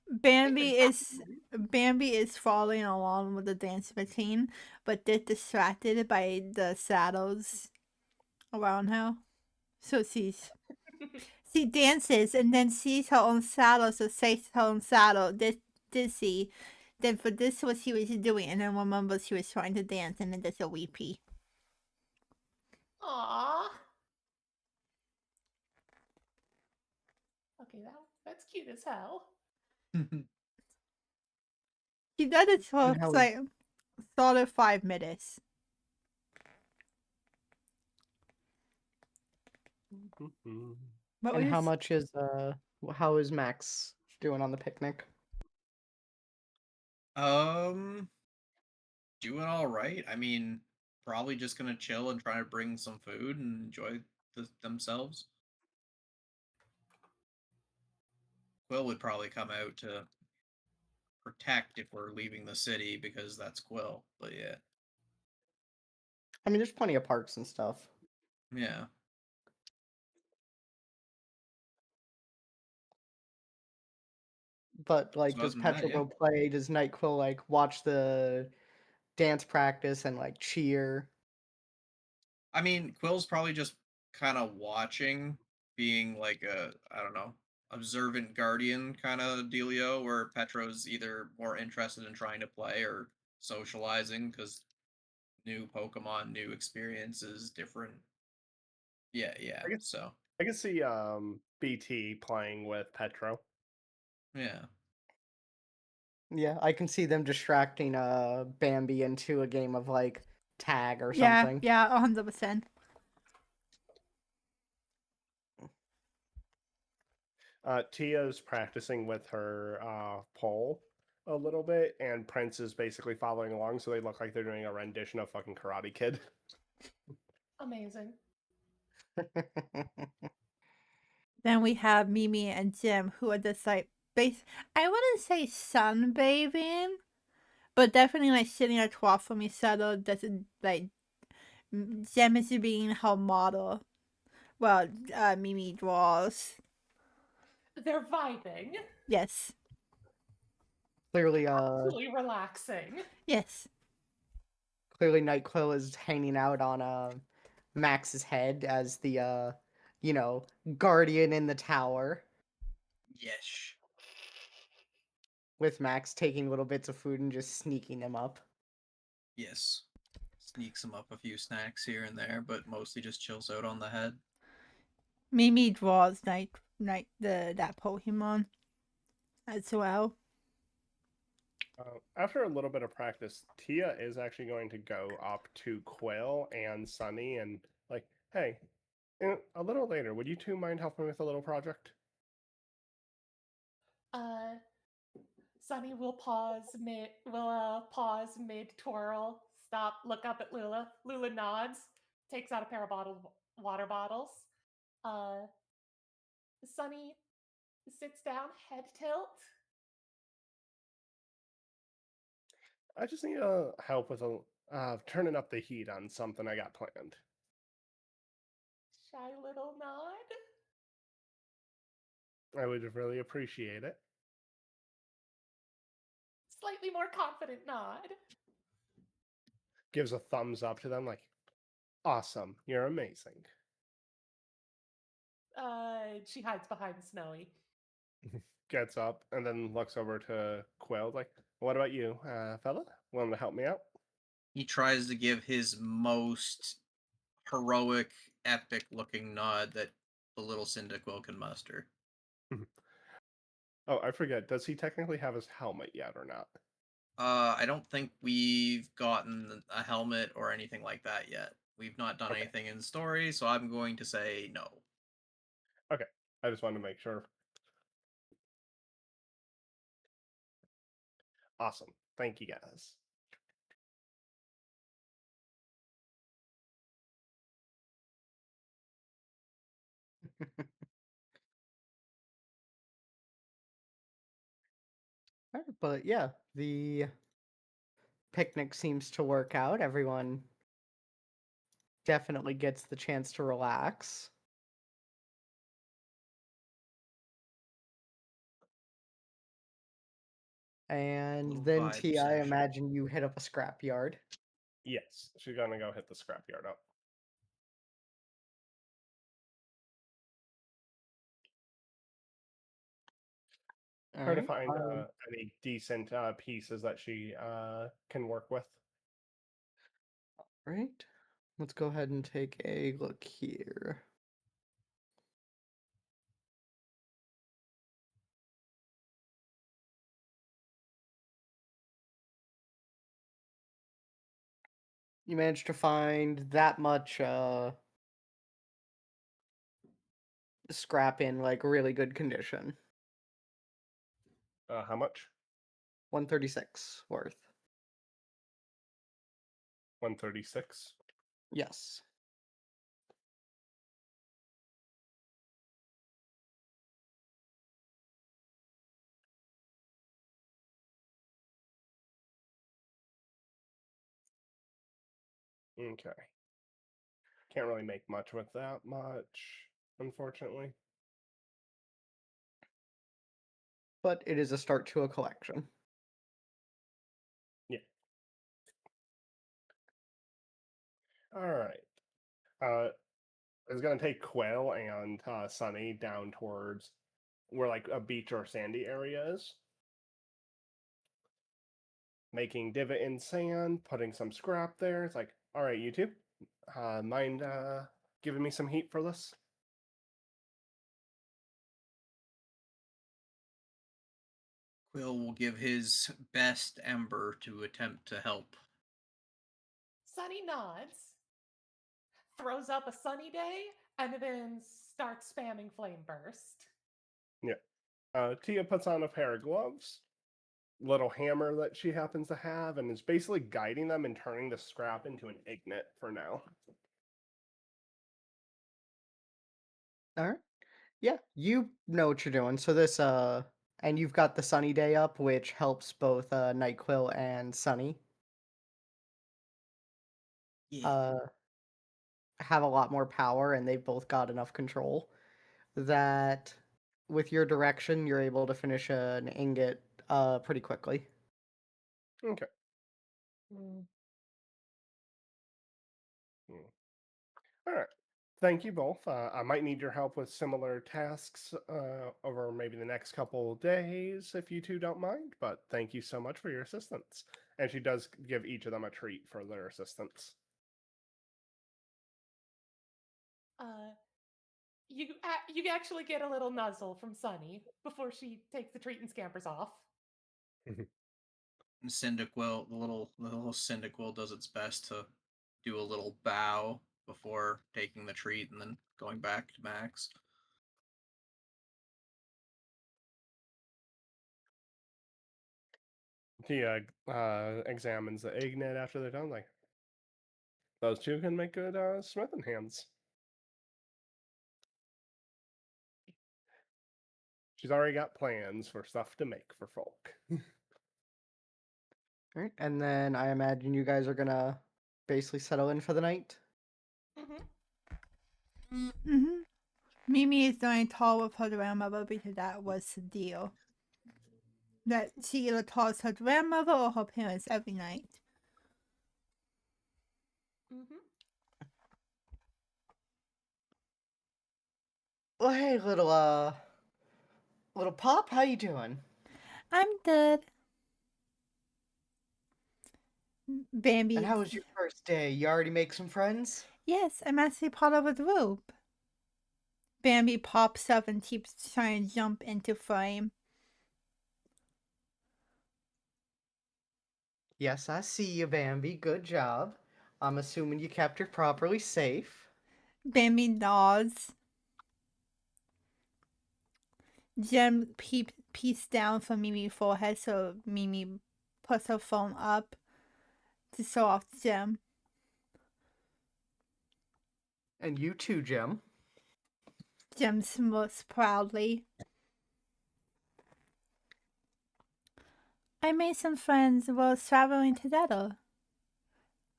Bambi is following along with the dance routine, but they're distracted by the saddles around her. So she dances and then sees her own saddle, so says her own saddle. Dizzy. Then for this what she was doing, and then remembers she was trying to dance, and then there's a weepy. Aww. Okay, that's cute as hell. She does it for And how is- like solid 5 minutes. What And was how much is how is Max doing on the picnic? Doing all right. I mean, probably just gonna chill and try to bring some food and enjoy themselves. Quill would probably come out to protect if we're leaving the city because that's Quill. But yeah, I mean, there's plenty of parks and stuff. yeah. But like, So does other than that, Petra yeah. go play? Does Nightquill like watch the dance practice and like cheer? I mean, Quill's probably just kind of watching, being like a, I don't know, observant guardian kind of dealio, where Petro's either more interested in trying to play or socializing because new Pokemon, new experiences, different. Yeah, yeah. I guess- So I can see BT playing with Petro. yeah. Yeah, I can see them distracting Bambi into a game of like tag or Yeah, something. yeah, 100%. Tia's practicing with her pole a little bit, and Prince is basically following along, so they look like they're doing a rendition of fucking Karate Kid. Amazing. Then we have Mimi and Jim, who are just like I wouldn't say sunbathing, but definitely like sitting across from each other. That's like Jim is being her model. Well, Mimi draws. They're vibing. Yes, Clearly, Really relaxing. yes. clearly Nightquill is hanging out on Max's head as the guardian in the tower, Yes. with Max taking little bits of food and just sneaking them up. Yes. Sneaks him up a few snacks here and there, but mostly just chills out on the head. Mimi draws that Pokemon as well. After a little bit of practice, Tia is actually going to go up to Quill and Sunny and like, hey, a little later, would you two mind helping with a little project? Sunny will pause mid twirl, stop, look up at Lula. Lula nods, takes out a pair of water bottles. Sunny sits down, head tilt. I just need help with turning up the heat on something I got planned. Shy little nod. I would really appreciate it. Slightly more confident nod. Gives a thumbs up to them, like, awesome, you're amazing. She hides behind Snowy. Gets up and then looks over to Quill, like, what about you, fella? Willing to help me out? He tries to give his most heroic, epic-looking nod that the little Cyndaquil can muster. Oh, I forget. Does he technically have his helmet yet or not? I don't think we've gotten a helmet or anything like that yet. We've not done Okay. anything in story, so I'm going to say no. Okay, I just wanted to make sure. Awesome. Thank you, guys. Alright, but yeah, the picnic seems to work out. Everyone definitely gets the chance to relax. And Little then vibe T, I session. imagine you hit up a scrapyard. Yes, she's gonna go hit the scrapyard up. Try to Alright. find any decent pieces that she can work with. Right. Let's go ahead and take a look here. You managed to find that much scrap in like really good condition. How much? 136 worth. 136. Yes. Okay. Can't really make much with that much, unfortunately. But it is a start to a collection. Yeah. All right. I was gonna take Quill and Sunny down towards where like a beach or sandy area is. Making divot in sand, putting some scrap there. It's like, all right, you two, mind giving me some heat for this? Quill will give his best ember to attempt to help. Sunny nods, throws up a sunny day, and then starts spamming Flame Burst. Tia puts on a pair of gloves, little hammer that she happens to have, and is basically guiding them and turning the scrap into an ignite for now. Alright. Yeah, you know what you're doing. So this and you've got the sunny day up, which helps both Nightquill and Sunny Yeah. have a lot more power, and they've both got enough control that with your direction you're able to finish an ingot pretty quickly. Okay. All right. Thank you both. I might need your help with similar tasks over maybe the next couple days, if you two don't mind. But thank you so much for your assistance. And she does give each of them a treat for their assistance. You actually get a little nuzzle from Sunny before she takes the treat and scampers off. And Cyndaquil, the little Cyndaquil does its best to do a little bow before taking the treat and then going back to Max. Tia examines the ignite after they're done. Like, those two can make good smithing hands. She's already got plans for stuff to make for folk. Alright, and then I imagine you guys are gonna basically settle in for the night. Mm-hmm. Mm-hmm. Mimi is going tall with her grandmother because that was the deal. That she either calls her grandmother or her parents every night. Mm-hmm. Well, hey, little Pop, how you doing? I'm good. Bambi. And how was your first day? You already make some friends? Yes, I'm actually part of a group. Bambi pops up and keeps trying to jump into frame. Yes, I see you, Bambi. Good job. I'm assuming you kept her properly safe. Bambi nods. Jem peeks down from Mimi's forehead, so Mimi puts her phone up to show off Jem. And you too, Jem. Jem smirks proudly. I made some friends while traveling together.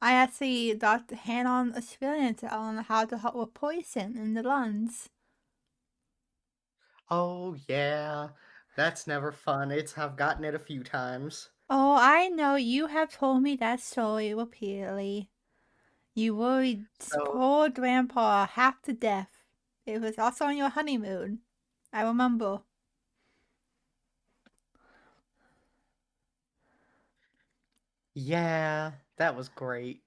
I actually got hand-on experience on how to help with poison in the lungs. Oh, yeah. That's never fun. I've gotten it a few times. Oh, I know, you have told me that story repeatedly. You worried So, poor grandpa half to death. It was also on your honeymoon. I remember. yeah, that was great.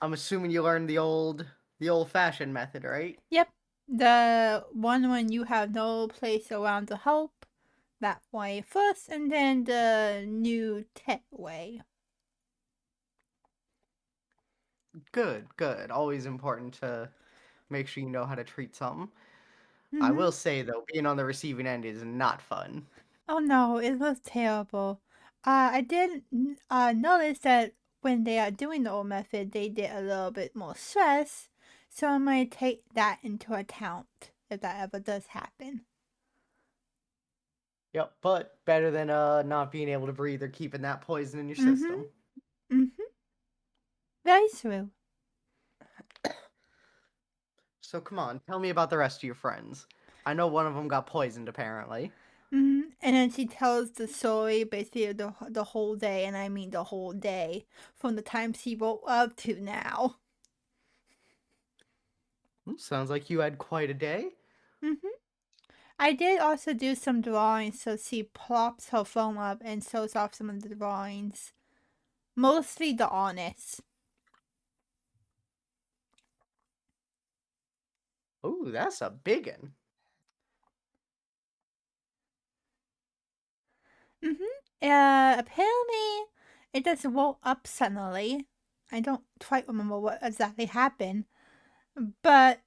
I'm assuming you learned the old-fashioned method, right? Yep, the one when you have no place around to help. That way first, and then the new tech way. Good, good. Always important to make sure you know how to treat something. I Mm-hmm. will say, though, being on the receiving end is not fun. Oh no, it was terrible. I did notice that when they are doing the old method, they did a little bit more stress. So I might take that into account if that ever does happen. Yep, but better than not being able to breathe or keeping that poison in your Mm-hmm. system. Mm-hmm. Very true. So come on, tell me about the rest of your friends. I know one of them got poisoned apparently. Mm-hmm. And then she tells the story basically the whole day, and I mean the whole day, from the time she woke up to now. Sounds like you had quite a day. Mm-hmm. I did also do some drawings, so she plops her phone up and shows off some of the drawings. Mostly the honest. Ooh, that's a big one. Apparently it just woke up suddenly. I don't quite remember what exactly happened. But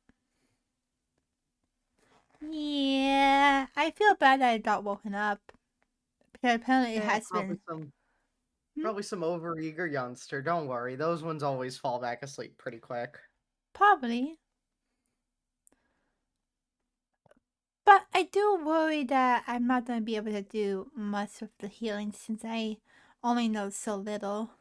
yeah, I feel bad that I got woken up. Because apparently it Yeah, has been. probably some overeager youngster. Don't worry, those ones always fall back asleep pretty quick. Probably. But I do worry that I'm not going to be able to do much with the healing since I only know so little.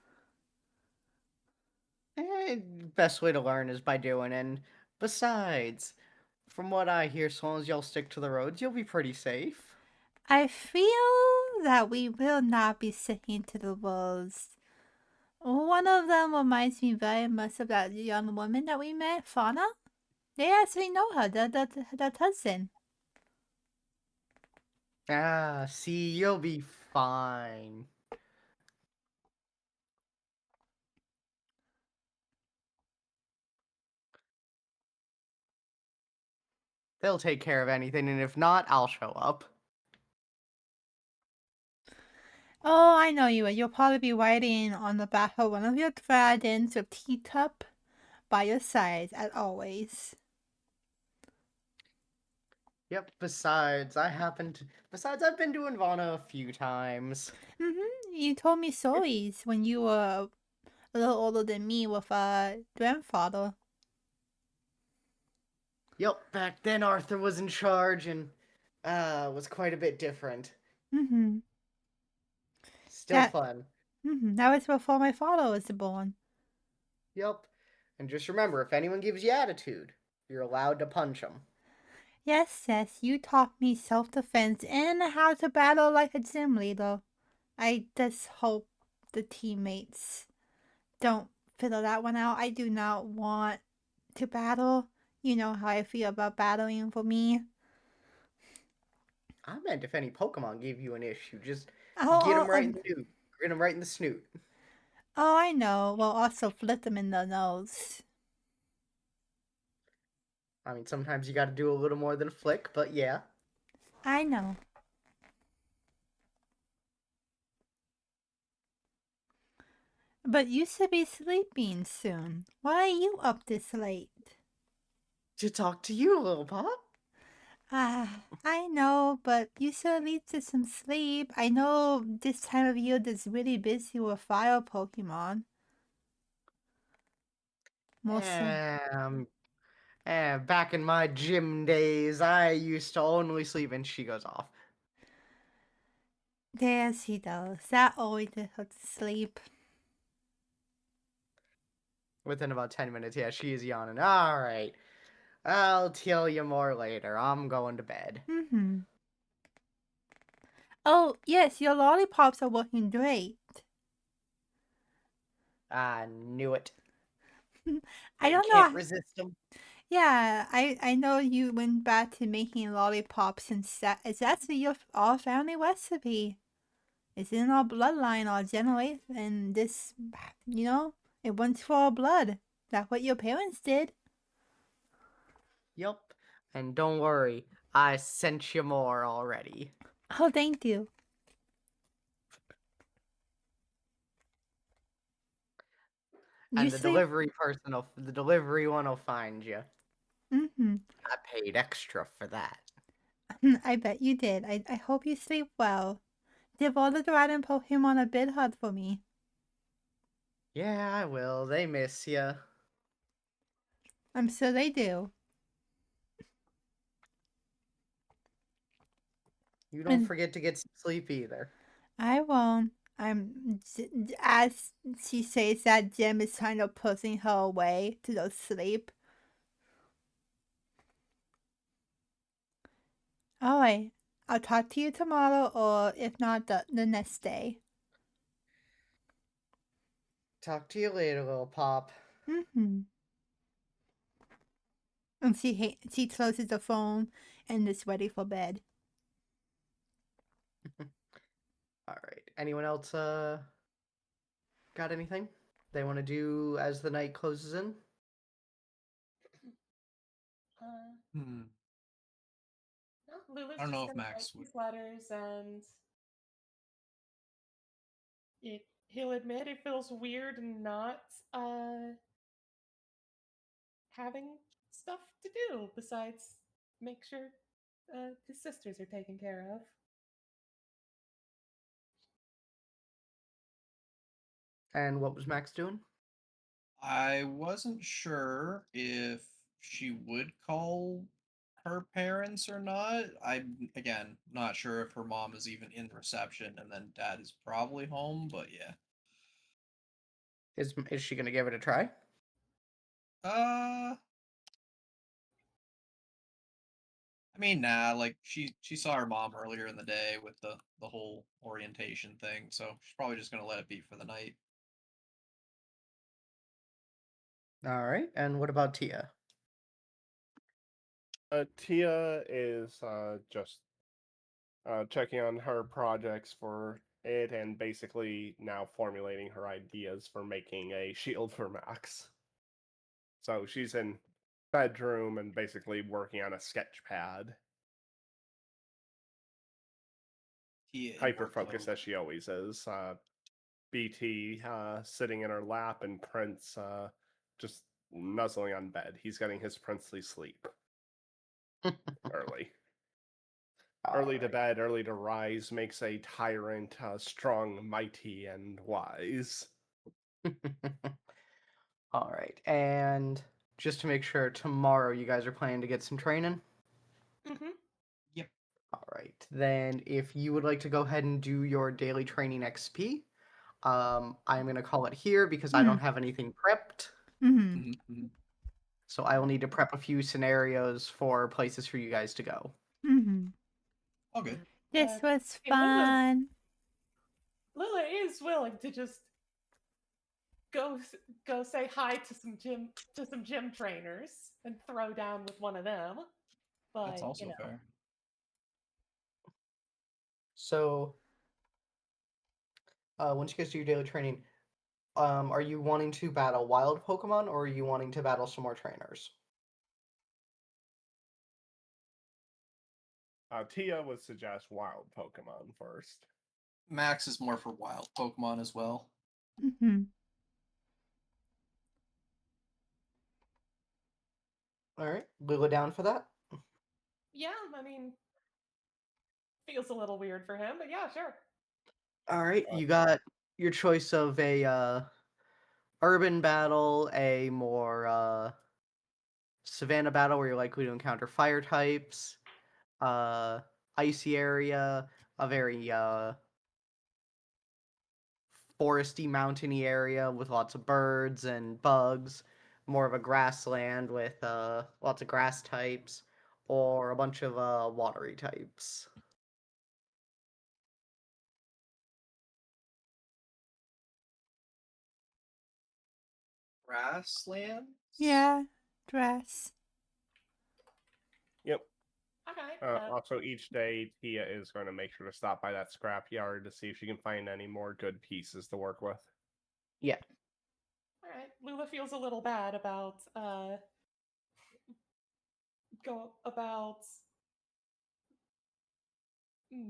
Best way to learn is by doing, and besides, from what I hear, as long as y'all stick to the roads, you'll be pretty safe. I feel that we will not be sticking to the rules. One of them reminds me very much of that young woman that we met, Fauna. They actually know her, the cousin. Ah, see, you'll be fine. They'll take care of anything, and if not, I'll show up. Oh, I know you will. You'll probably be riding on the back of one of your dragons with Teacup by your side, as always. Yep, besides, I've been to Ivana a few times. You told me stories when you were a little older than me with a grandfather. Yep, back then Arthur was in charge and was quite a bit different. Mm-hmm. Still That fun. That was before my father was born. Yep. And just remember, if anyone gives you attitude, you're allowed to punch them. Yes, you taught me self-defense and how to battle like a gym leader. I just hope the teammates don't fiddle that one out. I do not want to battle. You know how I feel about battling for me. I meant if any Pokemon gave you an issue, just Oh, get them oh, right in the snoot. Get them right in the snoot. oh, I know. Well, also flip them in the nose. I mean, sometimes you got to do a little more than a flick, but yeah. I know. But you should be sleeping soon. Why are you up this late? To talk to you, little pop. I know, but you should need to some sleep. I know this time of year is really busy with fire Pokemon. Mostly. Back in my gym days, I used to only sleep, and she goes off. There she does. That always did her to sleep. Within about 10 minutes, yeah, she is yawning. All right. I'll tell you more later. I'm going to bed. Oh, yes, your lollipops are working great. I knew it. I don't can't know. resist them. Yeah, I know you went back to making lollipops and it's actually your all family recipe. It's in our bloodline, our generation, and this, it runs for our blood. That's what your parents did. Yup. And don't worry, I sent you more already. Oh, thank you. And the delivery one will find you. Mm-hmm. I paid extra for that. I bet you did. I hope you sleep well. Give all the Dragon Pokemon a big hug for me. Yeah, I will. They miss you. I'm sure they do. You don't forget to get some sleep either. I won't. As she says that, Jim is kind of pushing her away to go sleep. Alright, I'll talk to you tomorrow, or if not, the next day. Talk to you later, little pop. Mm-hmm. And she closes the phone and is ready for bed. Alright. Anyone else got anything they want to do as the night closes in? Hmm. No, Lulu's I don't know just if gonna Max write these letters, and he'll admit it feels weird not having stuff to do besides make sure his sisters are taken care of. And what was Max doing? I wasn't sure if she would call her parents or not. I'm, again, not sure if her mom is even in reception, and then dad is probably home, but yeah. Is she gonna give it a try? I mean, nah, like she saw her mom earlier in the day with the whole orientation thing, so she's probably just gonna let it be for the night. Alright, and what about Tia? Tia is just checking on her projects for it and basically now formulating her ideas for making a shield for Max. So she's in bedroom and basically working on a sketch pad. Hyper focused as she always is. BT sitting in her lap and Prince just nuzzling on bed. He's getting his princely sleep early. Early to bed, early to rise makes a tyrant strong, mighty, and wise. Alright, and just to make sure, tomorrow you guys are planning to get some training? Mm-hmm. Yep. Alright, then if you would like to go ahead and do your daily training XP, I'm going to call it here because I don't have anything prepped. Mm-hmm. So I will need to prep a few scenarios for places for you guys to go. Mm-hmm. All good. This was hey, Lula- fun. Lila is willing to just go say hi to some gym trainers and throw down with one of them. But That's also you know, fair. So once you guys do your daily training, are you wanting to battle wild Pokemon or are you wanting to battle some more trainers? Tia would suggest wild Pokemon first. Max is more for wild Pokemon as well. Mm-hmm. All right, Lula down for that? yeah, I mean, feels a little weird for him, but yeah, sure. All right, you got your choice of a urban battle, a more savanna battle where you're likely to encounter fire types, icy area, a very foresty, mountainy area with lots of birds and bugs, more of a grassland with lots of grass types, or a bunch of watery types. Grassland? Yeah, dress. Yep. Okay. Also, each day, Tia is going to make sure to stop by that scrapyard to see if she can find any more good pieces to work with. Yeah. All right. Lula feels a little bad about Hmm.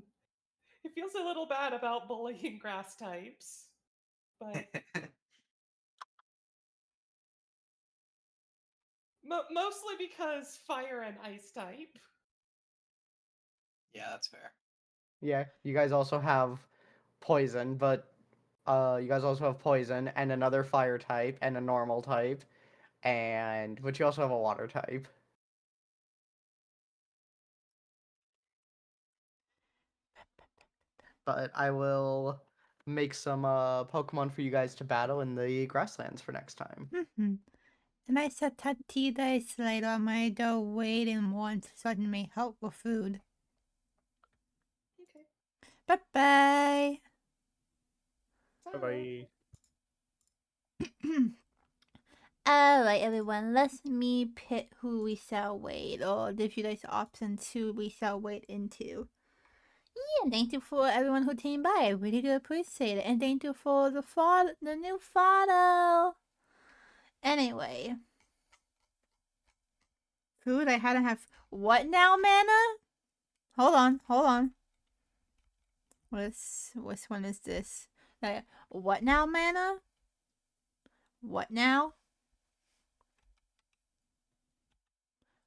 He feels a little bad about bullying grass types, but mostly because fire and ice type. Yeah, that's fair. Yeah, you guys also have poison, but you guys also have poison and another fire type and a normal type, but you also have a water type. But I will make some Pokemon for you guys to battle in the grasslands for next time. Mm-hmm. And I set Tatita slide on my door waiting once so I can make help with food. Okay. Bye-bye. So, Bye. Alright, everyone, let me pick who we shall wait, or give you guys options who we shall wait into. Yeah, thank you for everyone who came by. I really do appreciate it. And thank you for the new photo. Anyway. Food, I had to have. What now, Mana? Hold on. Which one is this? What now, Mana? What now?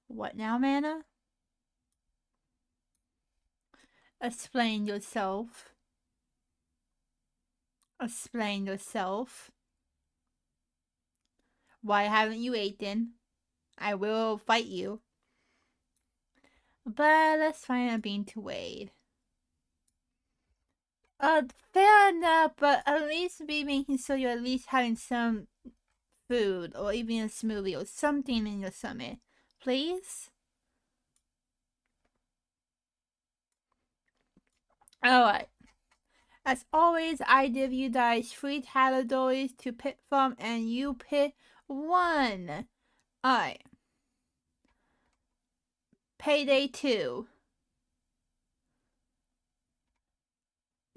What now, Mana? Explain yourself. Explain yourself. Why haven't you eaten? I will fight you. But let's find a bean to wade. Fair enough, but at least be making sure you're at least having some food or even a smoothie or something in your stomach. Please? Alright. As always, I give you guys 3 categories to pick from, and you pick one. Alright. Payday 2.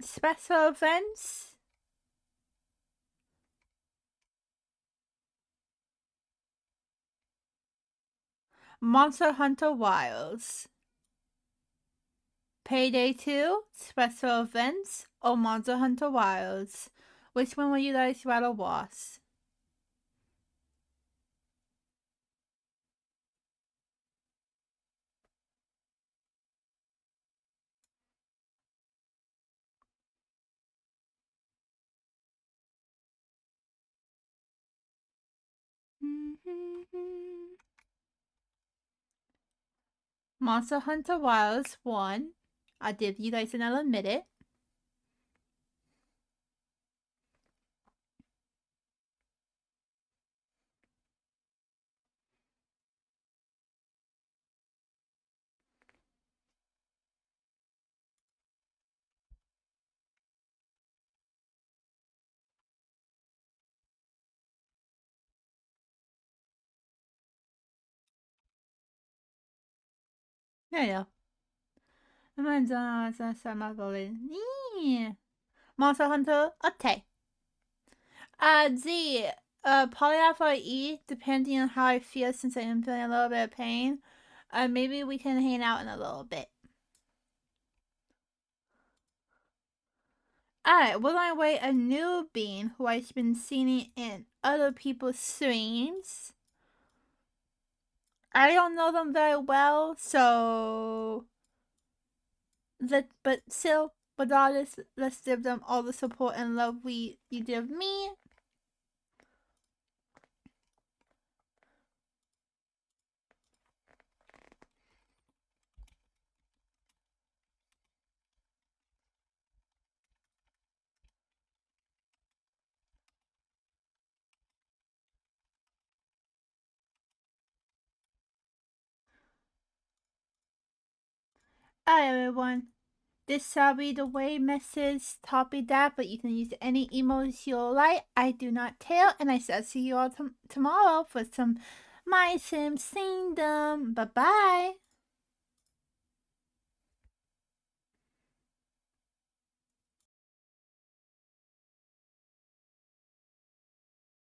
Special events. Monster Hunter Wilds. Payday 2, Special Events, or Monster Hunter Wilds. Which one would you guys rather watch? Monster Hunter Wilds 1. I'll give you guys another minute. Yeah. Monster Hunter attack. Z. Polyalpha E, depending on how I feel, since I am feeling a little bit of pain. Maybe we can hang out in a little bit. Alright, will I wait a new being who I've been seeing in other people's streams? I don't know them very well, so but still, regardless, let's give them all the support and love you give me. Alright, everyone. This shall be the way message copy that, but you can use any emojis you like. I do not care, and I shall see you all tomorrow for some My Sims Kingdom. Bye bye.